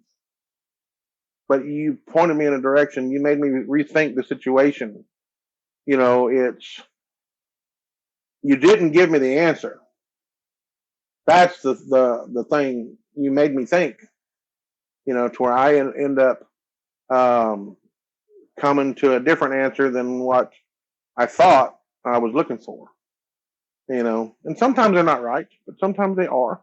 But you pointed me in a direction. You made me rethink the situation. You know, it's you didn't give me the answer. That's the thing. You made me think. You know, to where I end up um, coming to a different answer than what I thought I was looking for. You know, and sometimes they're not right, but sometimes they are.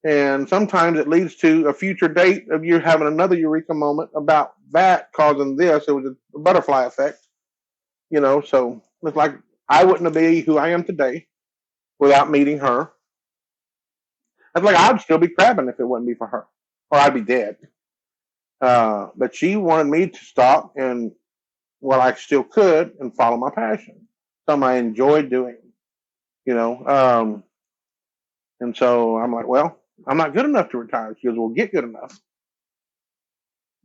And sometimes it leads to a future date of you having another eureka moment about that causing this. It was a butterfly effect, you know. So it's like I wouldn't be who I am today without meeting her. It's like I'd still be crabbing if it wouldn't be for her, or I'd be dead. But she wanted me to stop and, well, I still could and follow my passion, something I enjoyed doing, you know. And so I'm like, well, I'm not good enough to retire. She goes, well, get good enough.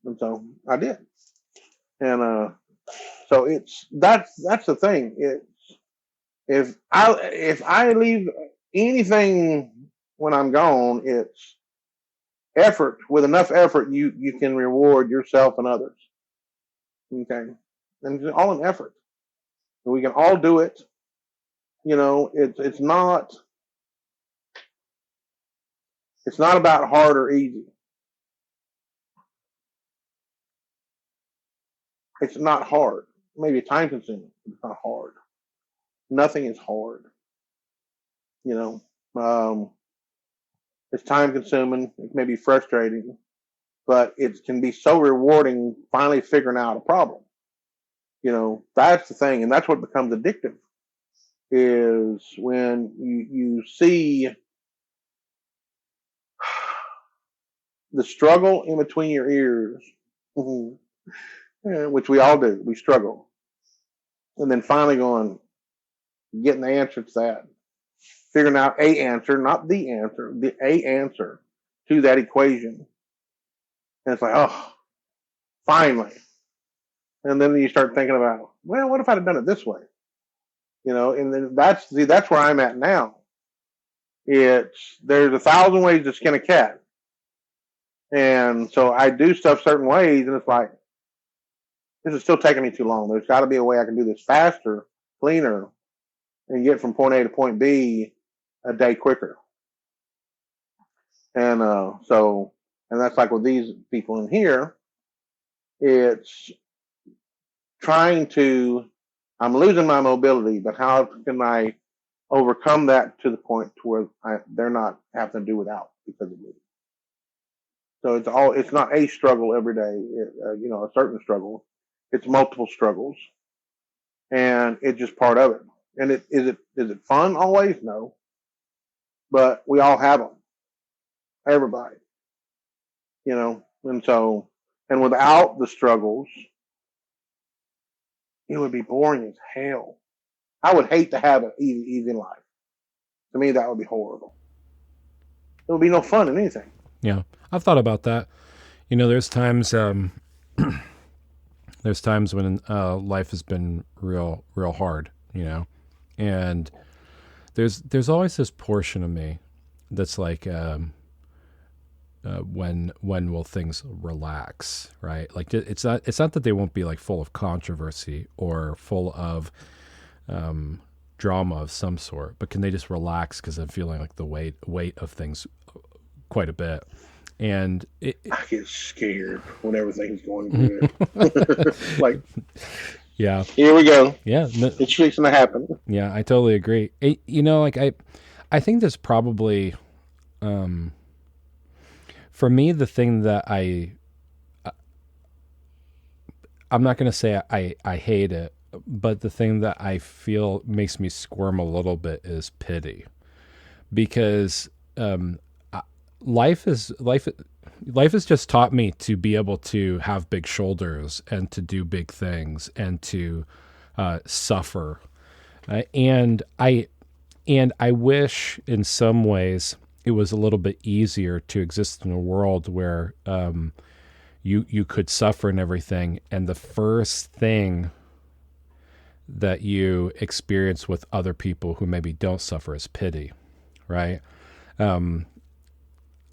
And so I did. And so that's the thing. It's if I leave anything when I'm gone, it's effort. With enough effort, you can reward yourself and others. Okay, and it's all an effort. We can all do it. You know, it's not about hard or easy. It's not hard. Maybe time consuming. It's not hard. Nothing is hard. You know, it's time consuming. It may be frustrating, but it can be so rewarding finally figuring out a problem. You know, that's the thing, and that's what becomes addictive. Is when you see the struggle in between your ears, which we all do. We struggle, and then finally getting the answer to that, figuring out a answer, not the answer, a answer to that equation. And it's like, oh, finally. And then you start thinking about, well, what if I'd have done it this way? You know, and then that's where I'm at now. There's 1,000 ways to skin a cat. And so I do stuff certain ways, and it's like, this is still taking me too long. There's got to be a way I can do this faster, cleaner, and get from point A to point B a day quicker. And and that's like with these people in here, it's I'm losing my mobility, but how can I overcome that to the point to where they're not having to do without because of me? So it's not a struggle every day, you know, a certain struggle. It's multiple struggles, and it's just part of it. And is it fun always? No, but we all have them, everybody, you know. And without the struggles, it would be boring as hell. I would hate to have an easy life. To me, that would be horrible. There would be no fun in anything. Yeah, I've thought about that. You know, there's times when life has been real hard. You know, and there's always this portion of me that's like, when will things relax, right? Like it's not that they won't be like full of controversy or full of drama of some sort, but can they just relax because I'm feeling like the weight of things quite a bit. And I get scared when everything's going good. Like, yeah, here we go. Yeah, it's fixing to happen. Yeah, I totally agree. Like I think there's probably, for me, the thing that I'm not going to say I hate it, but the thing that I feel makes me squirm a little bit is pity, because life has just taught me to be able to have big shoulders and to do big things and to suffer, and I wish in some ways it was a little bit easier to exist in a world where you could suffer and everything, and the first thing that you experience with other people who maybe don't suffer is pity, right?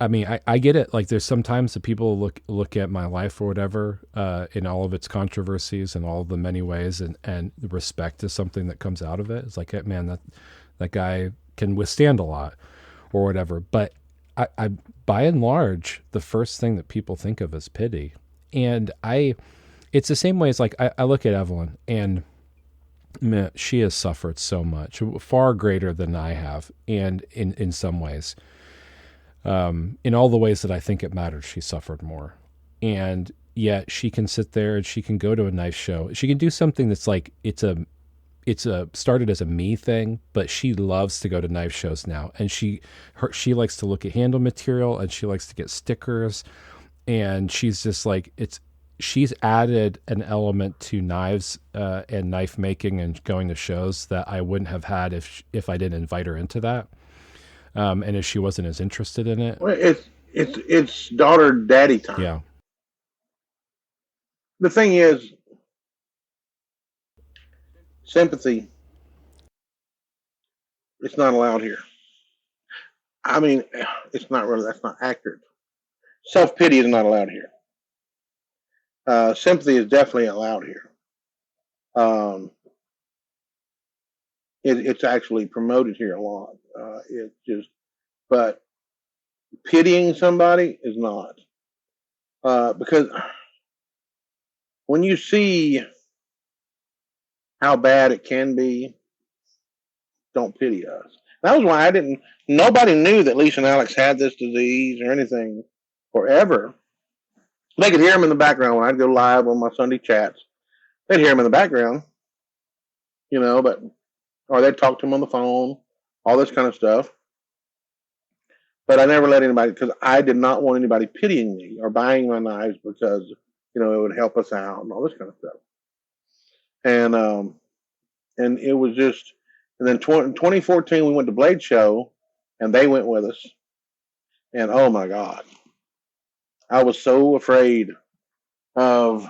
I mean, I get it. Like, there's sometimes that people look at my life or whatever, in all of its controversies and all of the many ways, and the respect is something that comes out of it. It's like, man, that guy can withstand a lot or whatever. But I by and large, the first thing that people think of is pity. And it's the same way as, like, I look at Evelyn, and man, she has suffered so much, far greater than I have. And in some ways, in all the ways that I think it matters, she suffered more. And yet she can sit there and she can go to a knife show. She can do something that's like, it's started as a me thing, but she loves to go to knife shows now. And she likes to look at handle material, and she likes to get stickers. And she's just like, she's added an element to knives, and knife making and going to shows that I wouldn't have had if I didn't invite her into that. And if she wasn't as interested in it. Well, it's daughter daddy time. Yeah. The thing is, sympathy, it's not allowed here. I mean, that's not accurate. Self-pity is not allowed here. Sympathy is definitely allowed here. It's actually promoted here a lot. But pitying somebody is not. Because when you see how bad it can be, don't pity us. That was why nobody knew that Lisa and Alex had this disease or anything forever. They could hear them in the background when I'd go live on my Sunday chats. They'd hear them in the background, or they'd talk to them on the phone, all this kind of stuff. But I never let anybody, because I did not want anybody pitying me or buying my knives because, it would help us out and all this kind of stuff. And it was just, and then 2014 we went to Blade Show, and they went with us. And oh my God, I was so afraid of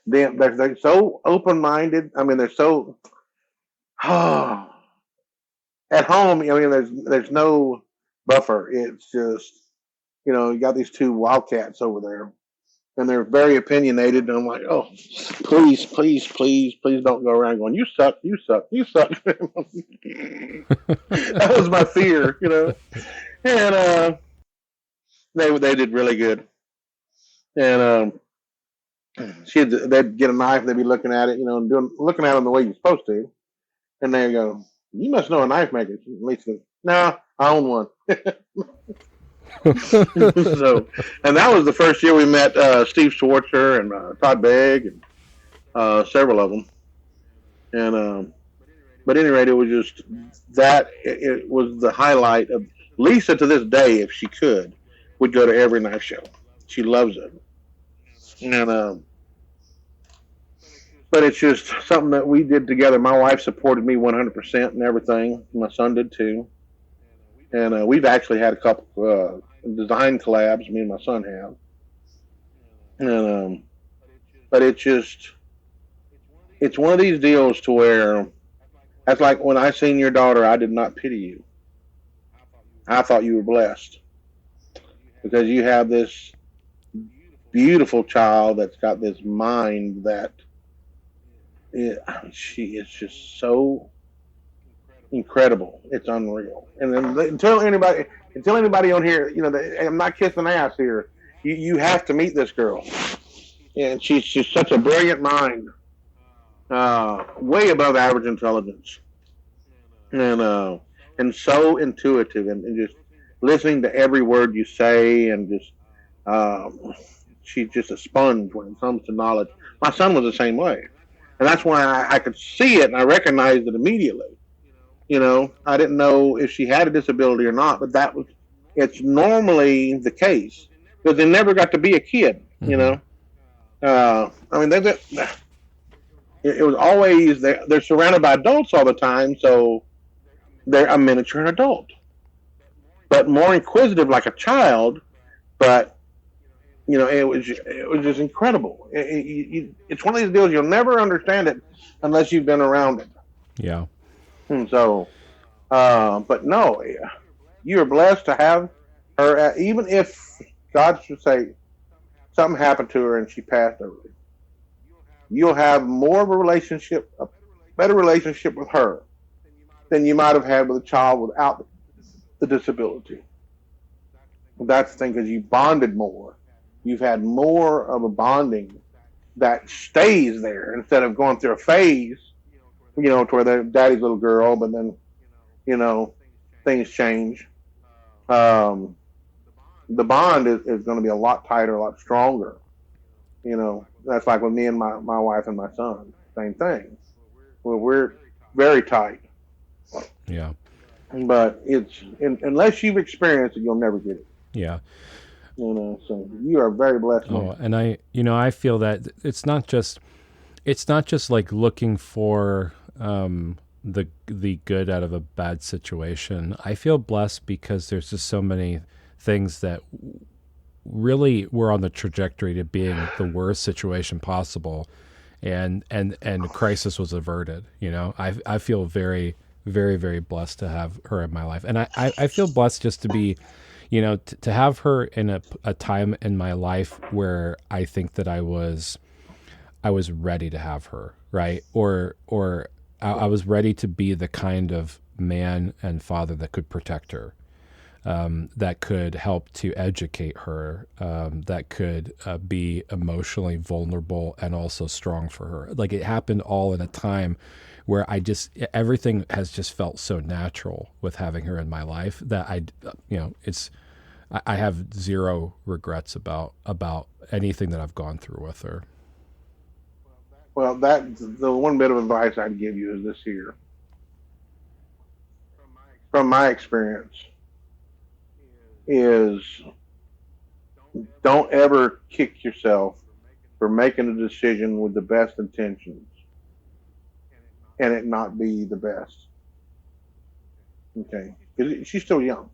them. They're so open-minded. I mean, they're so at home. I mean, there's no buffer. It's just, you got these two wildcats over there, and they're very opinionated. And I'm like, oh, please, please, please, please don't go around going, you suck, you suck, you suck. That was my fear, And they did really good. And they'd get a knife, they'd be looking at it, and looking at them the way you're supposed to. And they go, you must know a knife maker. At least, no, I own one. So, and that was the first year we met Steve Schwartzer and Todd Begg and several of them. And but at any rate, it was just that it was the highlight of Lisa. To this day, if she could, would go to every knife show. She loves it. And but it's just something that we did together. My wife supported me 100% and everything. My son did too. And we've actually had a couple design collabs, me and my son have. And but it's one of these deals to where that's like when I seen your daughter, I did not pity you. I thought you were blessed because you have this beautiful child that's got this mind that she is just so incredible. It's unreal. And then until anybody on here, I'm not kissing ass here. You have to meet this girl, and she's just such a brilliant mind, way above average intelligence, and so intuitive, and just listening to every word you say, and just um, she's just a sponge when it comes to knowledge. My son was the same way, and that's why I could see it and I recognized it immediately. I didn't know if she had a disability or not, but it's normally the case because they never got to be a kid. Mm-hmm. I mean, it was always they're surrounded by adults all the time, so they're a miniature adult, but more inquisitive like a child. But it was just incredible. It's one of these deals you'll never understand it unless you've been around it. Yeah. And so, but no, you are blessed to have her. Even if God should say something happened to her and she passed early, you'll have more of a better relationship with her than you might have had with a child without the disability. That's the thing, because you bonded more. You've had more of a bonding that stays there instead of going through a phase, to where they're daddy's little girl, but then, things change. The bond is going to be a lot tighter, a lot stronger. That's like with me and my wife and my son. Same thing. We're very tight. Yeah. But unless you've experienced it, you'll never get it. Yeah. So you are very blessed. Oh, and I feel that it's not just like looking for the good out of a bad situation. I feel blessed because there's just so many things that really were on the trajectory to being the worst situation possible, and crisis was averted. I feel very, very, very blessed to have her in my life, and I feel blessed just to be, to have her in a time in my life where I think that I was ready to have her, right? Or I was ready to be the kind of man and father that could protect her, that could help to educate her, that could be emotionally vulnerable and also strong for her. Like, it happened all in a time where everything has just felt so natural with having her in my life that I have zero regrets about anything that I've gone through with her. Well, that's the one bit of advice I'd give you is this here. From my experience, is don't ever kick yourself for making a decision with the best intentions and it not be the best. Okay, because she's still young,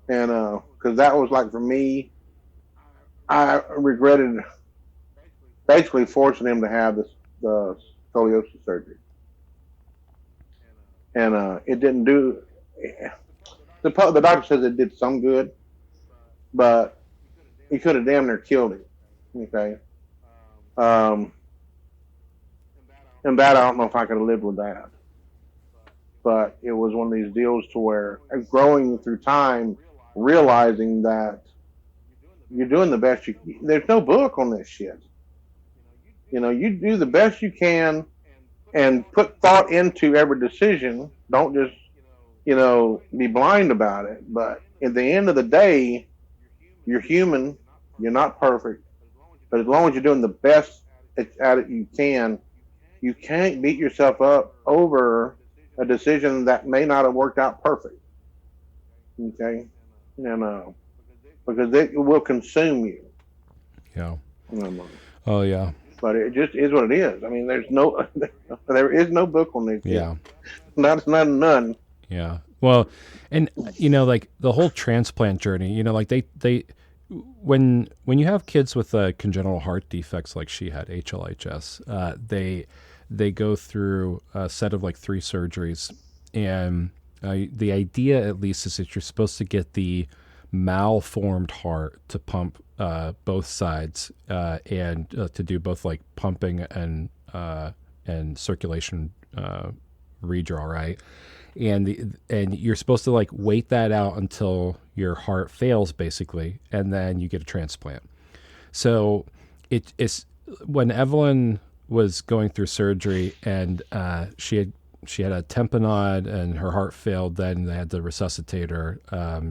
and because that was like, for me, I regretted basically forcing him to have the scoliosis surgery, and it didn't do. The doctor says it did some good, but he could have damn near killed him. Okay, and that I don't know if I could have lived with that. But it was one of these deals to where, growing through time, realizing that you're doing the best you can. There's no book on this shit. You do the best you can and put thought into every decision. Don't just, be blind about it. But at the end of the day, you're human. You're not perfect. But as long as you're doing the best at it you can, you can't beat yourself up over a decision that may not have worked out perfect. Okay? And because it will consume you. Yeah. Oh, yeah. But it just is what it is. I mean, there is no book on this. Yeah. None. Yeah. Well, and like the whole transplant journey, like they when you have kids with congenital heart defects like she had, HLHS, they go through a set of like 3 surgeries, and the idea at least is that you're supposed to get the malformed heart to pump both sides, and to do both like pumping and circulation redraw, right? and you're supposed to like wait that out until your heart fails basically, and then you get a transplant. So it's when Evelyn was going through surgery and she had a tamponade and her heart failed. Then they had to resuscitate her.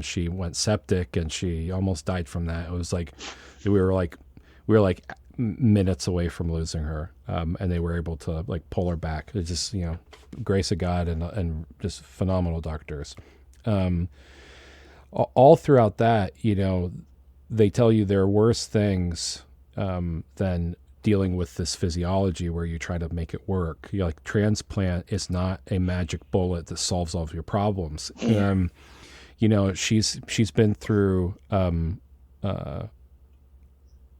She went septic and she almost died from that. It was like we were like minutes away from losing her, and they were able to like pull her back. It's just grace of God and just phenomenal doctors. All throughout that, they tell you there are worse things than dealing with this physiology where you try to make it work. Like transplant is not a magic bullet that solves all of your problems. She's been through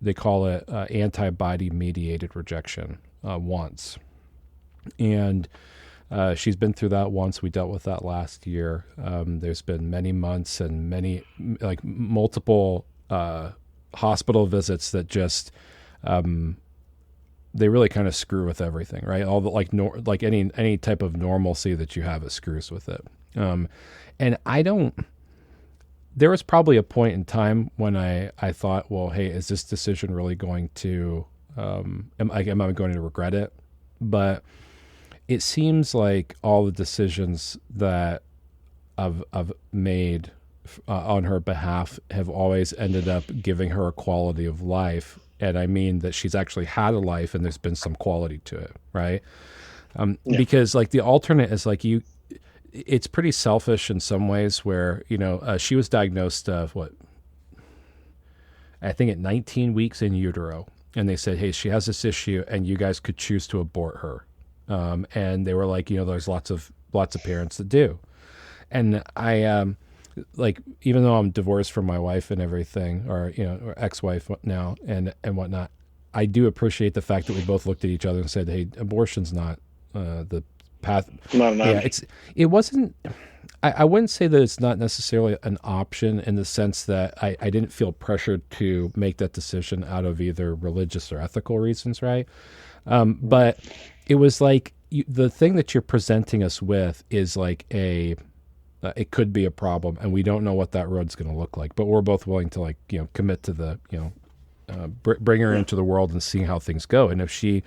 they call it antibody mediated rejection once, and she's been through that once. We dealt with that last year. There's been many months and many like multiple hospital visits that just they really kind of screw with everything, right? All the like any type of normalcy that you have, it screws with it. And there was probably a point in time when I thought, well, hey, is this decision really going to am I going to regret it? But it seems like all the decisions that I've made on her behalf have always ended up giving her a quality of life. And I mean that she's actually had a life and there's been some quality to it, right? Because like the alternate is like it's pretty selfish in some ways where, she was diagnosed I think at 19 weeks in utero. And they said, hey, she has this issue and you guys could choose to abort her. And they were like, there's lots of parents that do. And I, like, even though I'm divorced from my wife and everything, or ex-wife now and whatnot, I do appreciate the fact that we both looked at each other and said, hey, abortion's not the path. Not an option. Yeah, it wasn't. I wouldn't say that it's not necessarily an option in the sense that I didn't feel pressured to make that decision out of either religious or ethical reasons, right? But it was like the thing that you're presenting us with is like it could be a problem, and we don't know what that road's going to look like. But we're both willing to commit to the bring her into the world and see how things go. And if she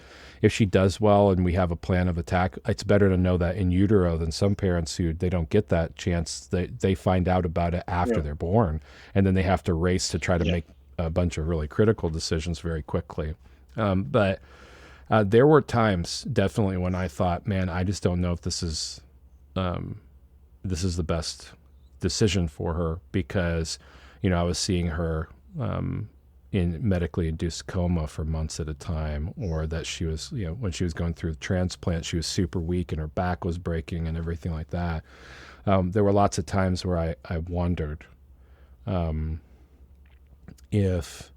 does well and we have a plan of attack, it's better to know that in utero than some parents who they don't get that chance. They find out about it after they're born, and then they have to race to try to make a bunch of really critical decisions very quickly. But there were times definitely when I thought, man, I just don't know if this is the best decision for her, because I was seeing her in medically induced coma for months at a time, or that she was, when she was going through the transplant, she was super weak and her back was breaking and everything like that. There were lots of times where I wondered if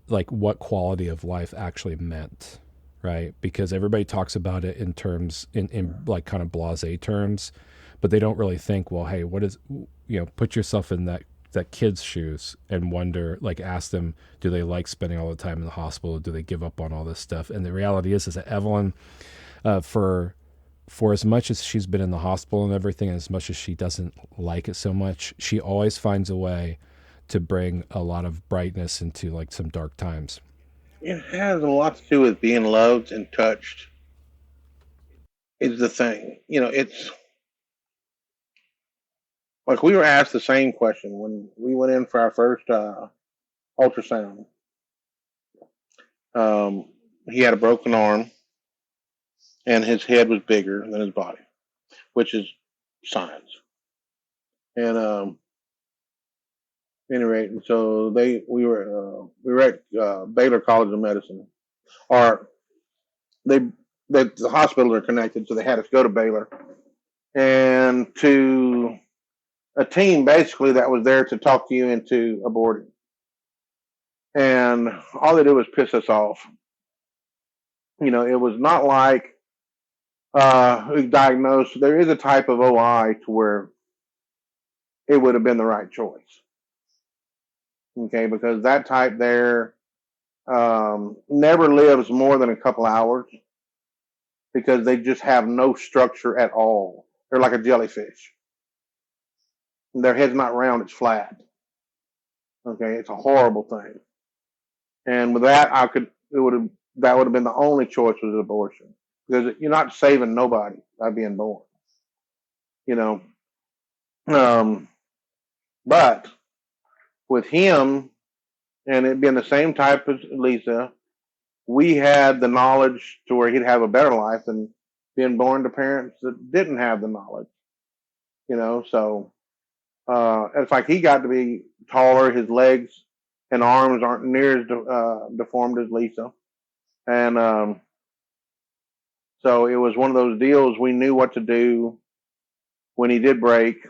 like what quality of life actually meant, right? Because everybody talks about it in terms in like kind of blasé terms, but they don't really think, well, hey, what is, put yourself in that kid's shoes and wonder, like ask them, do they like spending all the time in the hospital? Do they give up on all this stuff? And the reality is that Evelyn, for as much as she's been in the hospital and everything, and as much as she doesn't like it so much, she always finds a way to bring a lot of brightness into like some dark times. It has a lot to do with being loved and touched is the thing. It's like we were asked the same question when we went in for our first ultrasound. He had a broken arm and his head was bigger than his body, which is science. And anyway, so we were at Baylor College of Medicine, or the hospitals are connected, so they had us go to Baylor and to a team basically that was there to talk to you into aborting. And all they did was piss us off. It was not like we diagnosed. There is a type of OI to where it would have been the right choice. Okay, because that type there never lives more than a couple hours because they just have no structure at all. They're like a jellyfish. Their head's not round; it's flat. Okay, it's a horrible thing. And with that, that would have been the only choice was abortion because you're not saving nobody by being born. You know, um, but with him and it being the same type as Lisa, we had the knowledge to where he'd have a better life than being born to parents that didn't have the knowledge. So it's like he got to be taller. His legs and arms aren't near as deformed as Lisa, and so it was one of those deals. We knew what to do when he did break.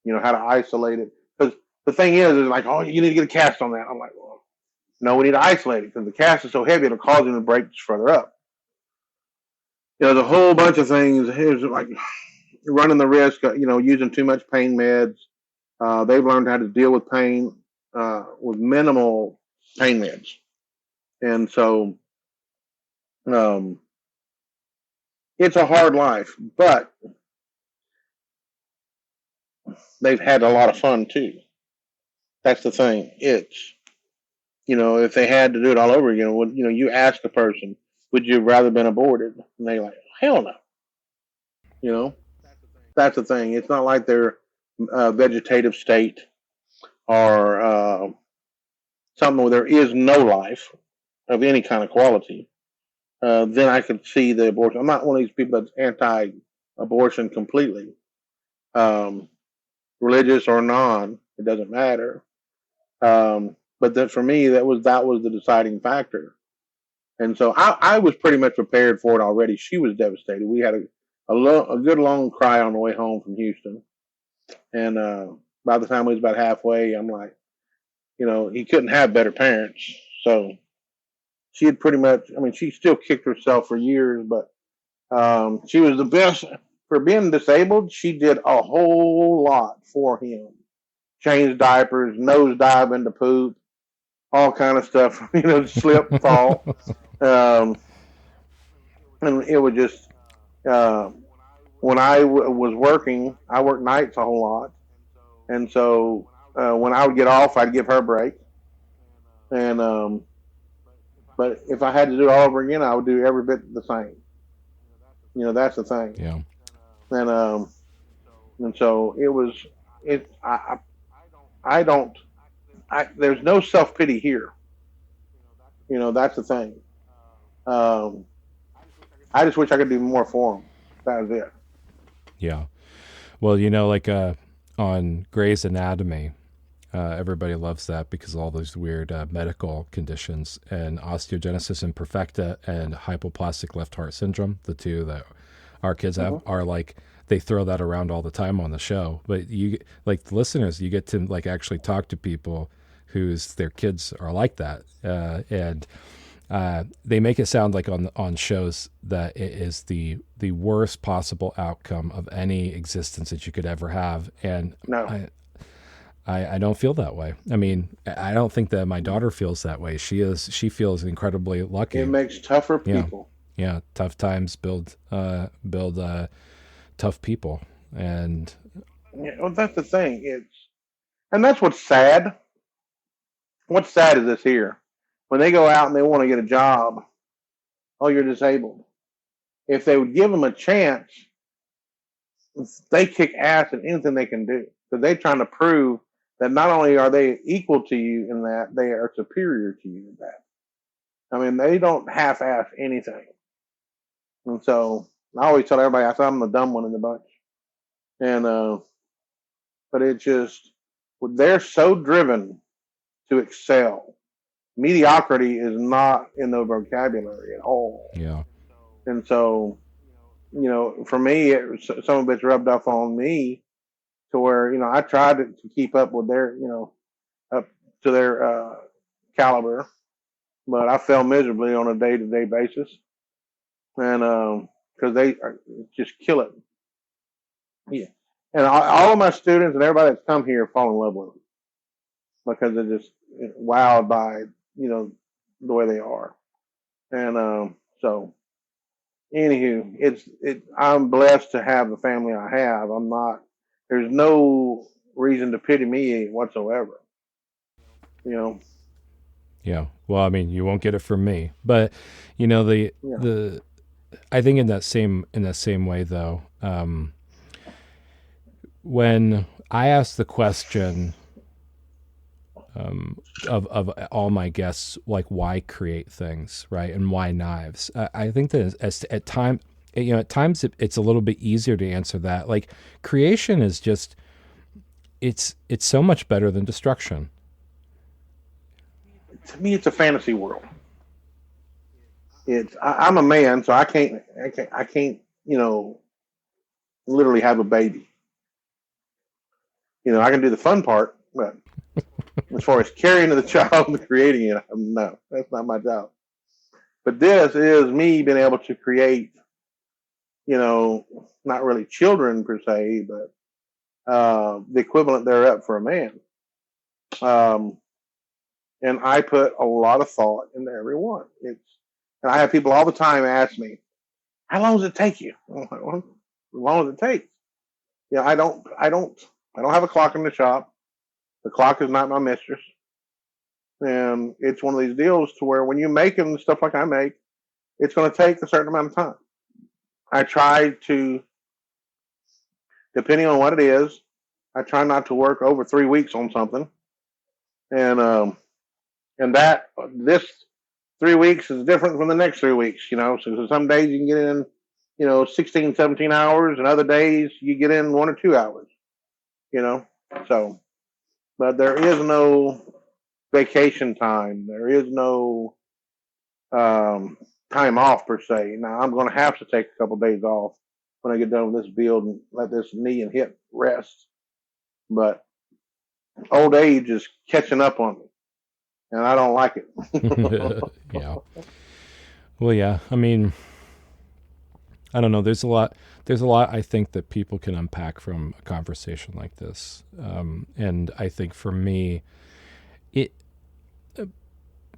How to isolate it. Because the thing is like, oh, you need to get a cast on that. I'm like, well, no, we need to isolate it because the cast is so heavy it'll cause him to break further up. There's a whole bunch of things. Here's like running the risk, using too much pain meds. They've learned how to deal with pain with minimal pain meds, and so it's a hard life, but they've had a lot of fun too. That's the thing. It's if they had to do it all over again, you ask the person, would you have rather been aborted? And they're like, hell no. That's the thing. It's not like they're vegetative state or something where there is no life of any kind of quality. Then I could see the abortion. I'm not one of these people that's anti-abortion completely, religious or non. It doesn't matter. But then for me, that was the deciding factor. And so I was pretty much prepared for it already. She was devastated. We had a good long cry on the way home from Houston. And by the time we was about halfway, I'm like, he couldn't have better parents. So she had pretty much, she still kicked herself for years, but she was the best. For being disabled, she did a whole lot for him. Changed diapers, nose dive into poop, all kind of stuff, slip, fall. And it was just, when I was working, I worked nights a whole lot. And so when I would get off, I'd give her a break. And, but if I had to do it all over again, I would do every bit the same. That's the thing. Yeah. And so there's no self pity here. That's the thing. I just wish I could do more for them. That was it. Yeah. Well, like on Grey's Anatomy, everybody loves that because of all those weird medical conditions and osteogenesis imperfecta and hypoplastic left heart syndrome, the two that our kids have, are like, they throw that around all the time on the show. But you, like the listeners, you get to like actually talk to people whose their kids are like that, and they make it sound like on shows that it is the worst possible outcome of any existence that you could ever have. And no. I don't feel that way. I don't think that my daughter feels that way. She feels incredibly lucky. It makes tougher people. Yeah. Tough times build tough people. And well, that's the thing. And that's what's sad. What's sad is this here. When they go out and they want to get a job, oh, you're disabled. If they would give them a chance, they kick ass at anything they can do. Because they're trying to prove that not only are they equal to you in that, they are superior to you in that. They don't half-ass anything. And so I always tell everybody, I say I'm the dumb one in the bunch. And but it just, they're so driven to excel. Mediocrity is not in the vocabulary at all. Yeah. And so, for me, some of it's rubbed off on me to where, I tried to keep up with their, up to their caliber, but I fell miserably on a day-to-day basis. And because they just kill it. Yeah. And all of my students and everybody that's come here fall in love with them because they're just wowed by, the way they are. And so Anywho, I'm blessed to have the family I have. I'm not. There's no reason to pity me whatsoever. You know. Yeah. Well, I mean, you won't get it from me, but you know Yeah. the I think in that same way though, when I ask the question of all my guests, like why create things, right, and why knives, I think that at time, at times it's a little bit easier to answer that. Like creation is just it's so much better than destruction. To me, it's a fantasy world. I'm a man, so I can't literally have a baby. I can do the fun part, but as far as carrying the child and creating it, no, that's not my job. But this is me being able to create, not really children per se, but the equivalent thereof for a man. Um, and I put a lot of thought into every one. And I have people all the time ask me, "How long does it take you?" I'm like, well, as long as it takes. I don't have a clock in the shop. The clock is not my mistress. And it's one of these deals to where when you make them stuff like I make, it's going to take a certain amount of time. I try to, depending on what it is, I try not to work over 3 weeks on something, and that this 3 weeks is different from the next 3 weeks. So some days you can get in, 16, 17 hours, and other days you get in 1 or 2 hours. You know, so but there is no vacation time. There is no time off per se. Now I'm going to have to take a couple of days off when I get done with this build and let this knee and hip rest. But old age is catching up on me, and I don't like it. Yeah. Well, yeah. I mean, I don't know. There's a lot. There's a lot I think that people can unpack from a conversation like this, and I think for me, it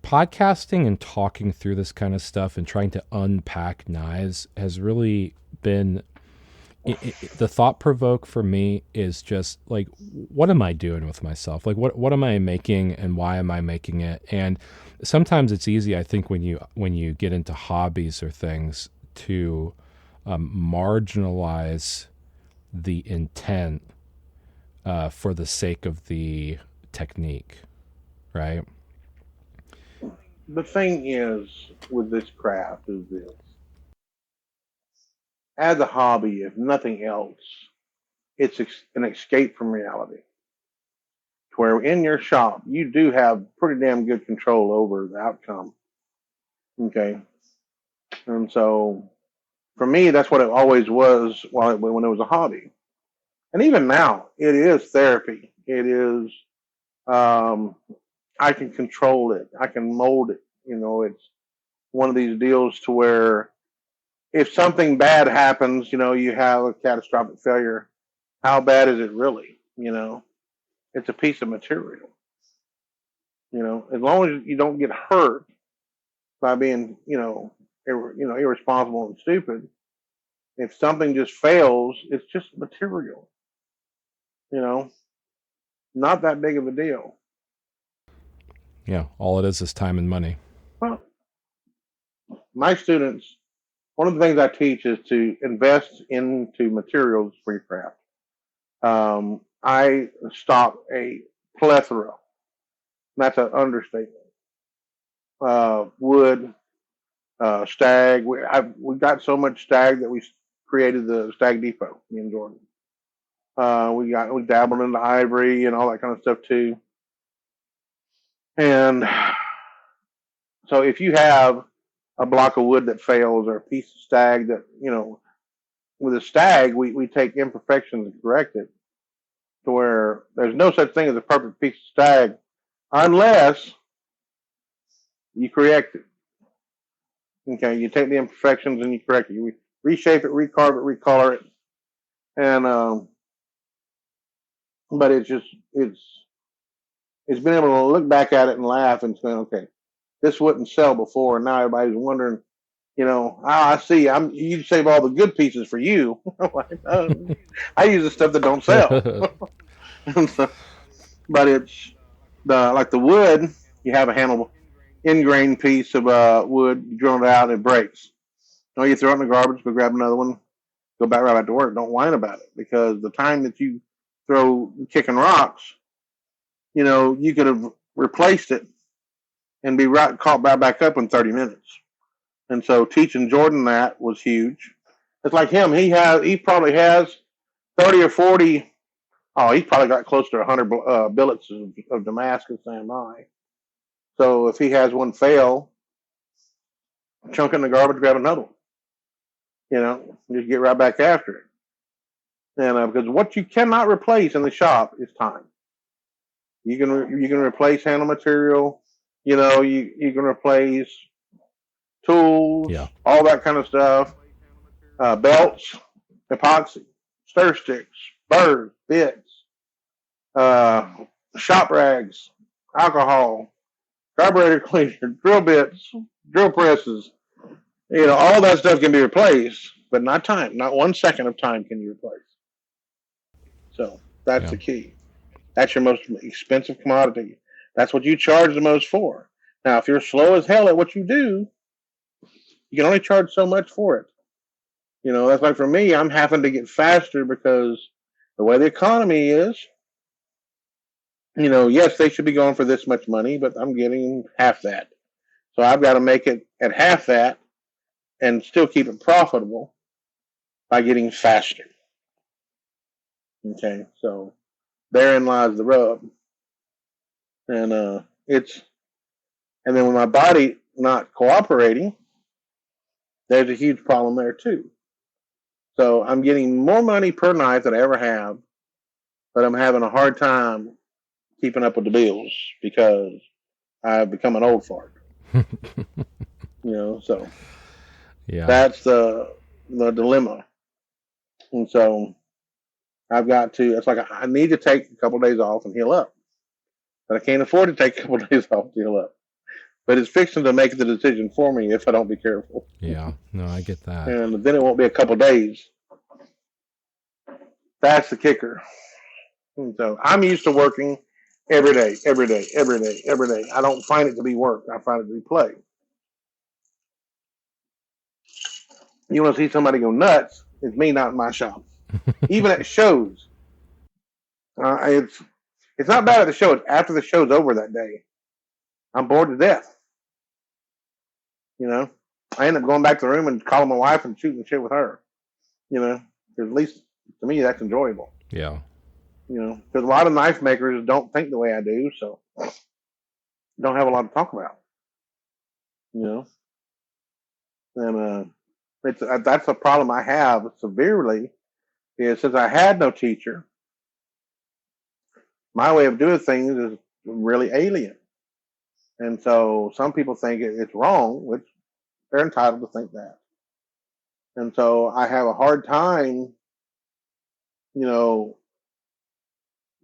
podcasting and talking through this kind of stuff and trying to unpack knives has really been the thought provoke for me is just like, what am I doing with myself? Like, what am I making and why am I making it? And sometimes it's easy, I think, when you get into hobbies or things to marginalize the intent for the sake of the technique, right? The thing is with this craft is this: as a hobby, if nothing else, it's an escape from reality. Where in your shop you do have pretty damn good control over the outcome. Okay, and so for me, that's what it always was when it was a hobby, and even now it is therapy. It is. Um, I can control it. I can mold it. It's one of these deals to where if something bad happens, you have a catastrophic failure. How bad is it really? It's a piece of material. As long as you don't get hurt by being, irresponsible and stupid. If something just fails, it's just material. You know, not that big of a deal. Yeah, all it is time and money. Well, my students, one of the things I teach is to invest into materials for your craft. I stock a plethora. That's an understatement. Wood, Stag. We got so much Stag that we created the Stag Depot. Me and Jordan. We dabbled into ivory and all that kind of stuff too. And so if you have a block of wood that fails or a piece of Stag that with a Stag we take imperfections and correct it to where there's no such thing as a perfect piece of Stag unless you correct it. Okay, you take the imperfections and you correct it. You reshape it, recarve it, recolor it, and but it's been able to look back at it and laugh and say, okay, this wouldn't sell before, and now everybody's wondering I see. You save all the good pieces for you. I'm like, I use the stuff that don't sell. But it's like the wood. You have a handle ingrained piece of wood, you drill it out, it breaks. No, you throw it in the garbage, go grab another one, go back right back to work. Don't whine about it because the time that you throw kicking rocks, you could have replaced it and be right caught back up in 30 minutes. And so teaching Jordan that was huge. It's like him. He probably has 30 or 40. Oh, he's probably got close to 100 billets of Damascus Samai. So if he has one fail, chunk it in the garbage, grab another one. Just get right back after it. And because what you cannot replace in the shop is time. You can replace handle material. You can replace tools, all that kind of stuff. Belts, epoxy, stir sticks, burrs, bits, shop rags, alcohol, carburetor cleaner, drill bits, drill presses. All that stuff can be replaced, but not time. Not 1 second of time can you replace. So that's the key. That's your most expensive commodity. That's what you charge the most for. Now, if you're slow as hell at what you do, you can only charge so much for it. That's like for me, I'm having to get faster because the way the economy is, yes, they should be going for this much money, but I'm getting half that. So I've got to make it at half that and still keep it profitable by getting faster. Okay, so therein lies the rub. And then with my body not cooperating, there's a huge problem there too. So I'm getting more money per knife than I ever have, but I'm having a hard time keeping up with the bills because I've become an old fart. So that's the dilemma. And so I've got to, it's like I need to take a couple of days off and heal up. But I can't afford to take a couple of days off to heal up. But it's fixing to make the decision for me if I don't be careful. Yeah, no, I get that. And then it won't be a couple of days. That's the kicker. And so I'm used to working every day. I don't find it to be work. I find it to be play. You want to see somebody go nuts? It's me, not in my shop. Even at shows. It's not bad at the show. It's after the show's over that day. I'm bored to death. I end up going back to the room and calling my wife and shooting shit with her. Because at least to me that's enjoyable. Yeah. Because a lot of knife makers don't think the way I do, so don't have a lot to talk about. And that's a problem I have severely. Is since I had no teacher, my way of doing things is really alien. And so some people think it's wrong, which they're entitled to think that. And so I have a hard time,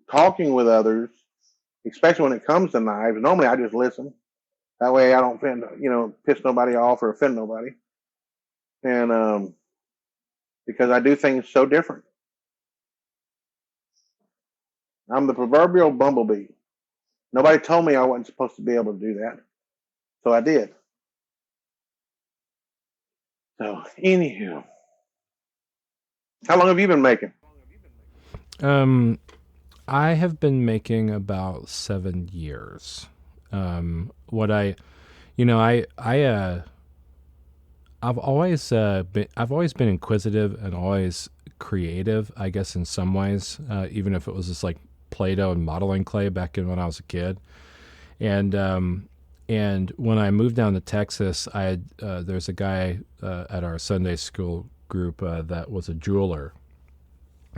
talking with others, especially when it comes to knives. Normally I just listen. That way I don't piss nobody off or offend nobody. And because I do things so different. I'm the proverbial bumblebee. Nobody told me I wasn't supposed to be able to do that. So I did. So, anywho. How long have you been making? I have been making about 7 years. I've always been inquisitive and always creative, I guess, in some ways, even if it was just like Play-Doh and modeling clay back when I was a kid. And when I moved down to Texas, there's a guy at our Sunday school group that was a jeweler.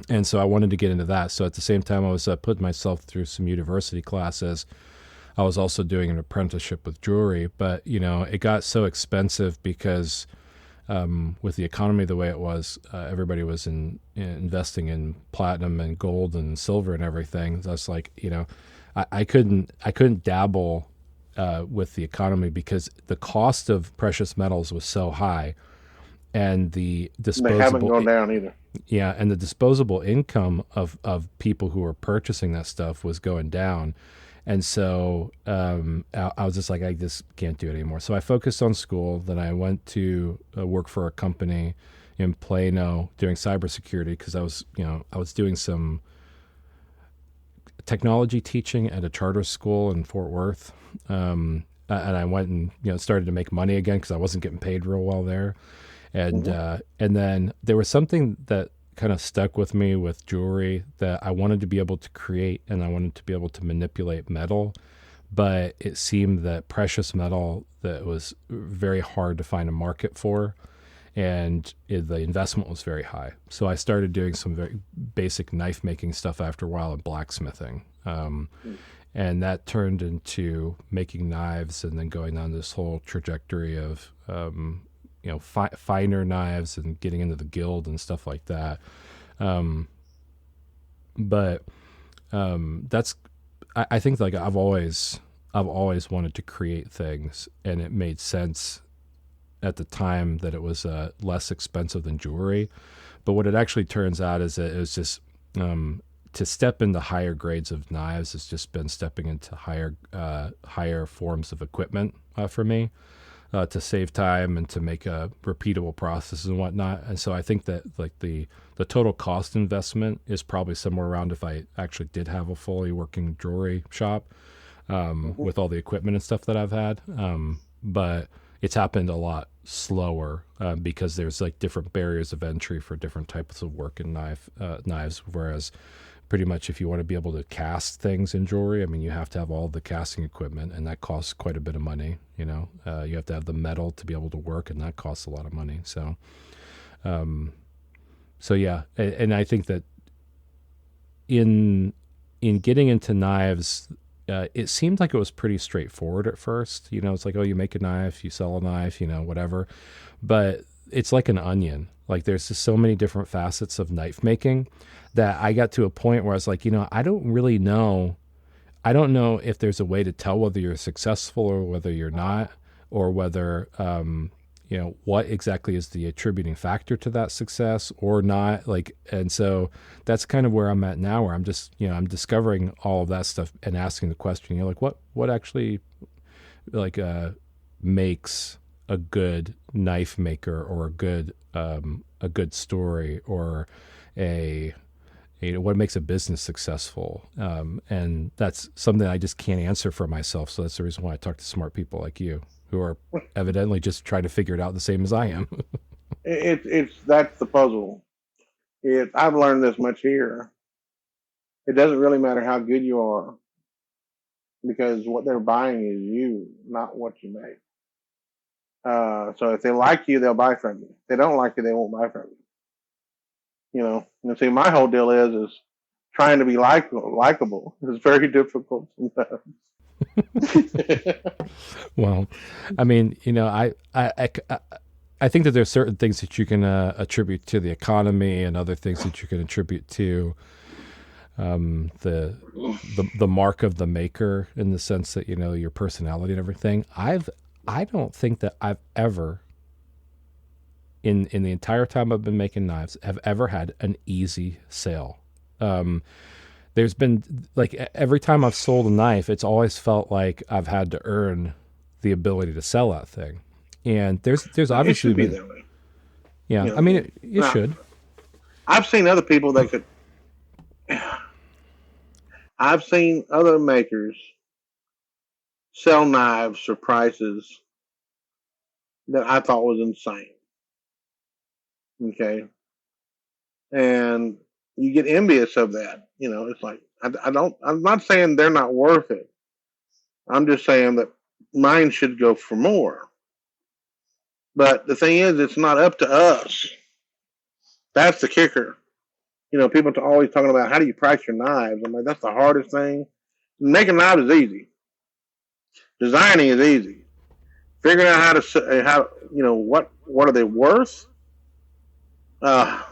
And so I wanted to get into that. So at the same time I was putting myself through some university classes, I was also doing an apprenticeship with jewelry. But, it got so expensive because with the economy the way it was, everybody was investing in platinum and gold and silver and everything. That's like, I couldn't dabble with the economy, because the cost of precious metals was so high, and the They haven't disposable gone down either. yeah, and the disposable income of people who were purchasing that stuff was going down. And so I was just like, I just can't do it anymore. So I focused on school. Then I went to work for a company in Plano doing cybersecurity, because I was doing some technology teaching at a charter school in Fort Worth. And I went and started to make money again, because I wasn't getting paid real well there. And and then there was something that kind of stuck with me with jewelry, that I wanted to be able to create, and I wanted to be able to manipulate metal. But it seemed that precious metal, that was very hard to find a market for, and the investment was very high. So I started doing some very basic knife making stuff after a while, and blacksmithing. And that turned into making knives, and then going on this whole trajectory of finer knives, and getting into the guild and stuff like that. But that's, I think, like, I've always wanted to create things, and it made sense at the time that it was less expensive than jewelry. But what it actually turns out is that it was just, to step into higher grades of knives has just been stepping into higher forms of equipment for me. To save time and to make a repeatable process and whatnot. And so I think that, like, the total cost investment is probably somewhere around, if I actually did have a fully working jewelry shop, with all the equipment and stuff that I've had. But it's happened a lot slower, because there's, like, different barriers of entry for different types of work in knives. Whereas pretty much, if you want to be able to cast things in jewelry, I mean, you have to have all the casting equipment, and that costs quite a bit of money. You have to have the metal to be able to work, and that costs a lot of money. So, yeah, and I think that in getting into knives, it seemed like it was pretty straightforward at first. It's like, oh, you make a knife, you sell a knife, whatever. But it's like an onion. Like, there's just so many different facets of knife making, that I got to a point where I was like, I don't really know. I don't know if there's a way to tell whether you're successful or whether you're not, or whether, what exactly is the attributing factor to that success or not. Like, and so that's kind of where I'm at now, where I'm just, I'm discovering all of that stuff and asking the question, like, what actually, like, makes a good knife maker, or a good story, or what makes a business successful. And that's something I just can't answer for myself. So that's the reason why I talk to smart people like you, who are evidently just trying to figure it out the same as I am. That's the puzzle. I've learned this much here. It doesn't really matter how good you are, because what they're buying is you, not what you make. So if they like you, they'll buy from you. If they don't like you, they won't buy from you. And see, my whole deal is trying to be likable. It's very difficult sometimes. Well, I mean, I think that there's certain things that you can attribute to the economy, and other things that you can attribute to the mark of the maker, in the sense that, your personality and everything. I don't think that I've ever, in the entire time I've been making knives, have ever had an easy sale. There's been, like, every time I've sold a knife, it's always felt like I've had to earn the ability to sell that thing. And there's obviously it should be that way. Yeah, I mean, it should. I've seen other people that could. I've seen other makers sell knives for prices that I thought was insane. Okay. And you get envious of that. It's like, I'm not saying they're not worth it. I'm just saying that mine should go for more. But the thing is, it's not up to us. That's the kicker. People are always talking about, how do you price your knives? I'm like, that's the hardest thing. Making knives is easy. Designing is easy. Figuring out what are they worth? That's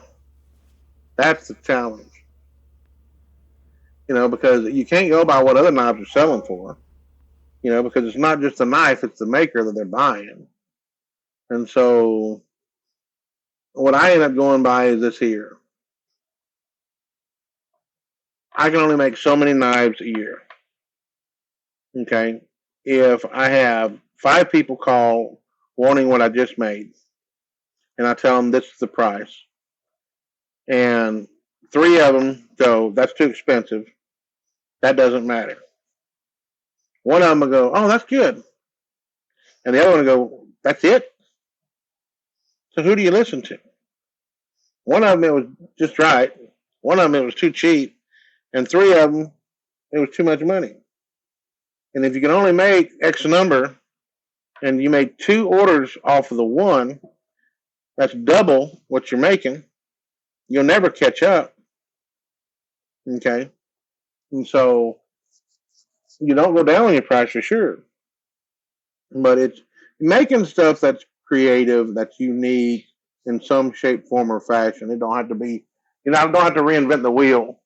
the challenge. Because you can't go by what other knives are selling for. because it's not just the knife, it's the maker that they're buying. And so what I end up going by is this here. I can only make so many knives a year. Okay. If I have 5 people call wanting what I just made, and I tell them this is the price, and 3 of them go, that's too expensive, that doesn't matter. One of them will go, oh, that's good. And the other one will go, that's it? So who do you listen to? One of them, it was just right. One of them, it was too cheap. And 3 of them, it was too much money. And if you can only make X number, and you made 2 orders off of the one, that's double what you're making. You'll never catch up. Okay? And so you don't go down on your price for sure. But it's making stuff that's creative, that's unique in some shape, form, or fashion. It don't have to be, don't have to reinvent the wheel.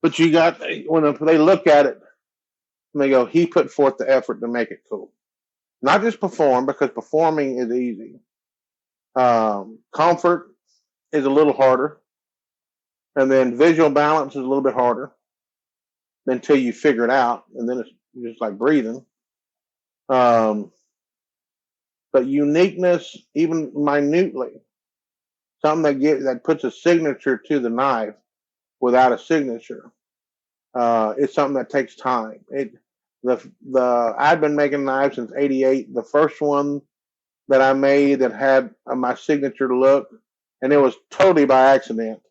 But you got, when they look at it, and they go, he put forth the effort to make it cool. Not just perform, because performing is easy. Comfort is a little harder. And then visual balance is a little bit harder until you figure it out. And then it's just like breathing. But uniqueness, even minutely, something that puts a signature to the knife without a signature, it's something that takes time. I've been making knives since '88. The first one that I made that had my signature look, and it was totally by accident,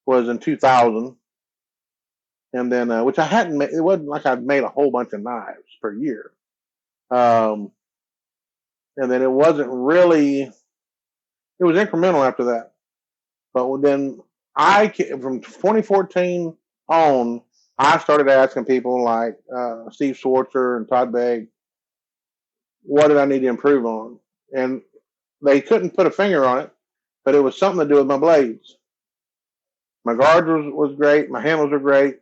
was in 2000. And then, which I hadn't made, it wasn't like I'd made a whole bunch of knives per year. And then it wasn't really, it was incremental after that. But then from 2014 on, I started asking people like Steve Schwartzer and Todd Begg, what did I need to improve on? And they couldn't put a finger on it, but it was something to do with my blades. My guards was great, my handles were great,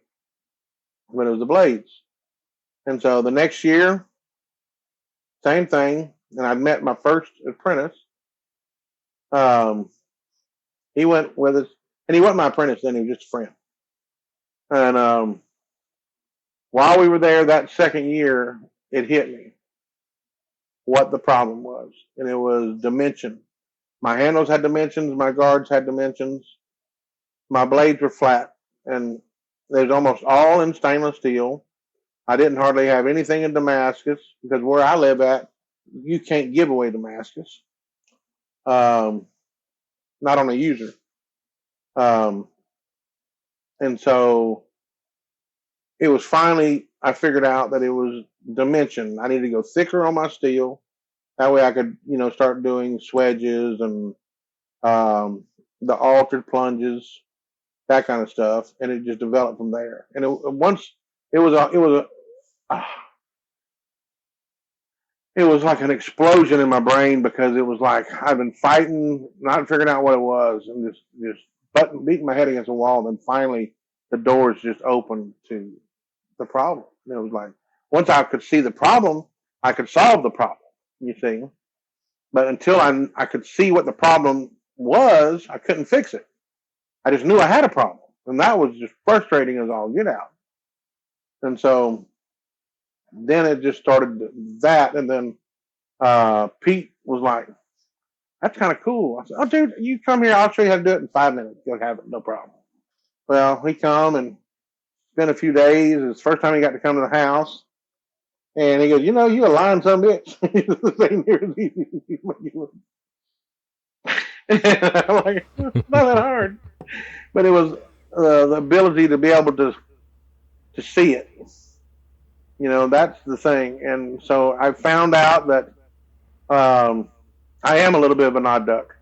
but it was the blades. And so the next year, same thing, and I met my first apprentice. He went with us, and he wasn't my apprentice then, he was just a friend. And while we were there that second year, it hit me what the problem was. And it was dimension. My handles had dimensions, my guards had dimensions, my blades were flat, and they was almost all in stainless steel. I didn't hardly have anything in Damascus, because where I live at, you can't give away Damascus. Not on a user. And so it was finally, I figured out that it was dimension. I needed to go thicker on my steel. That way I could, start doing swedges and the altered plunges, that kind of stuff. And it just developed from there. And it was like an explosion in my brain, because it was like I've been fighting, not figuring out what it was, and just beating my head against the wall. And then finally the doors just opened to the problem. And it was like, once I could see the problem, I could solve the problem, you see. But until I could see what the problem was, I couldn't fix it. I just knew I had a problem. And that was just frustrating as all get out. And so then it just started that. And then Pete was like, that's kind of cool. I said, oh, dude, you come here. I'll show you how to do it in 5 minutes. You'll have it, no problem. Well, he come and spent a few days. It's the first time he got to come to the house. And he goes, you a lying son of a bitch. I'm like, it's not that hard. But it was the ability to be able to see it. That's the thing. And so I found out that I am a little bit of an odd duck.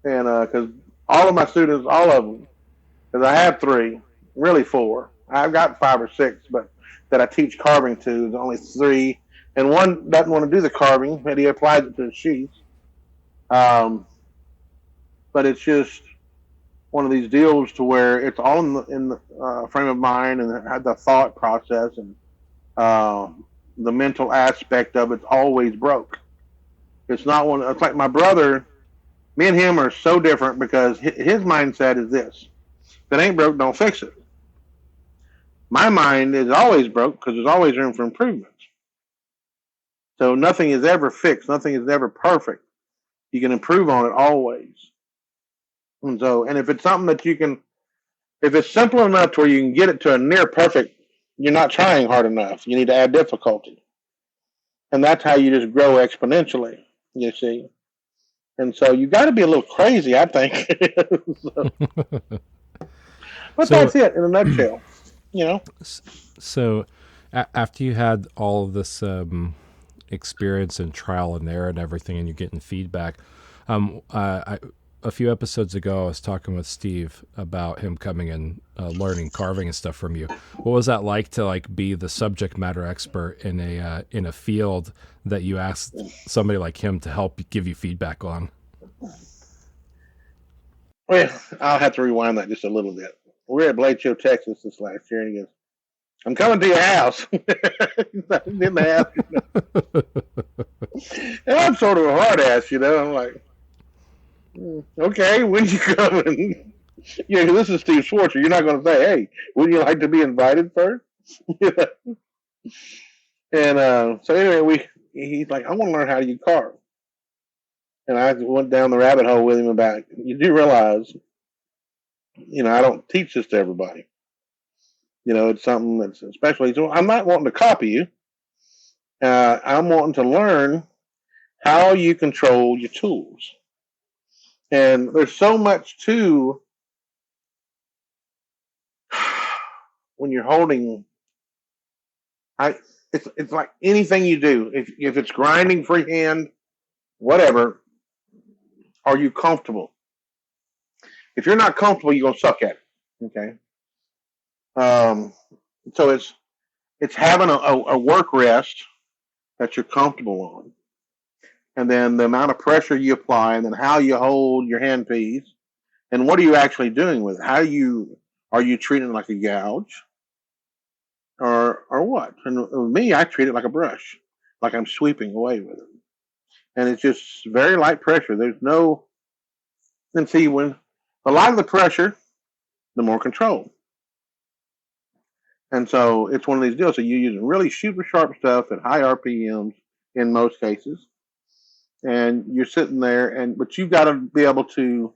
And because all of my students, all of them, because I have 3, really 4. I've got 5 or 6, but that I teach carving to, there's only 3. And one doesn't want to do the carving, and he applies it to his sheaths. But it's just one of these deals to where it's all in the frame of mind, and the thought process, and the mental aspect of it's always broke. It's not one. It's like my brother. Me and him are so different because his mindset is this: if it ain't broke, don't fix it. My mind is always broke because there's always room for improvement. So nothing is ever fixed. Nothing is ever perfect. You can improve on it always. And if it's something that you can, if it's simple enough to where you can get it to a near perfect, you're not trying hard enough. You need to add difficulty. And that's how you just grow exponentially, you see. And so you got to be a little crazy, I think. So, but So, that's it in a nutshell, you know. so after you had all of this experience and trial and error and everything, and you're getting feedback, a few episodes ago, I was talking with Steve about him coming and learning carving and stuff from you. What was that like to be the subject matter expert in a field that you asked somebody like him to help give you feedback on? Well, I'll have to rewind that just a little bit. We were at Blade Show, Texas this last year, and he goes, "I'm coming to your house." In the house. And I'm sort of a hard ass, you know. I'm like, okay, when'd you come? And, this is Steve Schwartzer. You're not going to say, "Hey, would you like to be invited first?" And so anyway, he's like, "I want to learn how you carve." And I went down the rabbit hole with him about, you do realize, I don't teach this to everybody. It's something that's especially, so I'm not wanting to copy you. I'm wanting to learn how you control your tools. And there's so much to when you're holding, it's like anything you do. If it's grinding freehand, whatever, are you comfortable? If you're not comfortable, you're gonna suck at it. Okay. So it's having a work rest that you're comfortable on, and then the amount of pressure you apply, and then how you hold your handpiece, and what are you actually doing with it? Are you treating it like a gouge, or what? And with me, I treat it like a brush, like I'm sweeping away with it, and it's just very light pressure. There's no, and see, when the lighter the pressure, the more control. And so it's one of these deals. So you're using really super sharp stuff at high RPMs in most cases, and you're sitting there, but you've got to be able to.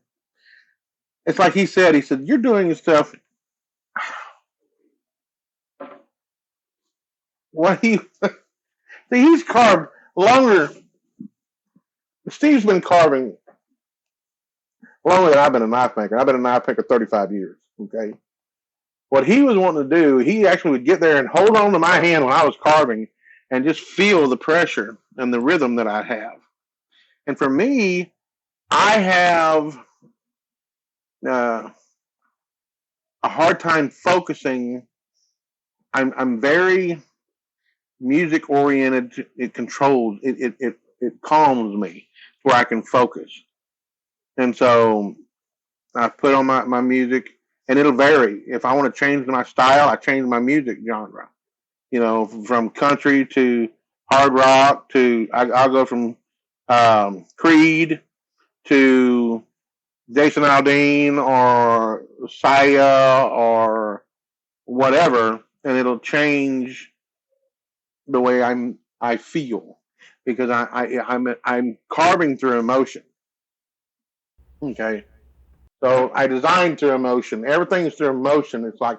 It's like he said. He said, "You're doing stuff." What he see, he's carved longer. Steve's been carving longer than I've been a knife maker. I've been a knife maker 35 years. Okay. What he was wanting to do, he actually would get there and hold on to my hand when I was carving and just feel the pressure and the rhythm that I have. And for me, I have a hard time focusing. I'm very music oriented. It controls. It calms me where I can focus. And so I put on my music, and it'll vary. If I want to change my style, I change my music genre. From country to hard rock to I'll go from Creed to Jason Aldean or Saya or whatever, and it'll change the way I feel because I'm carving through emotion. Okay. So I design through emotion. Everything is through emotion. It's like,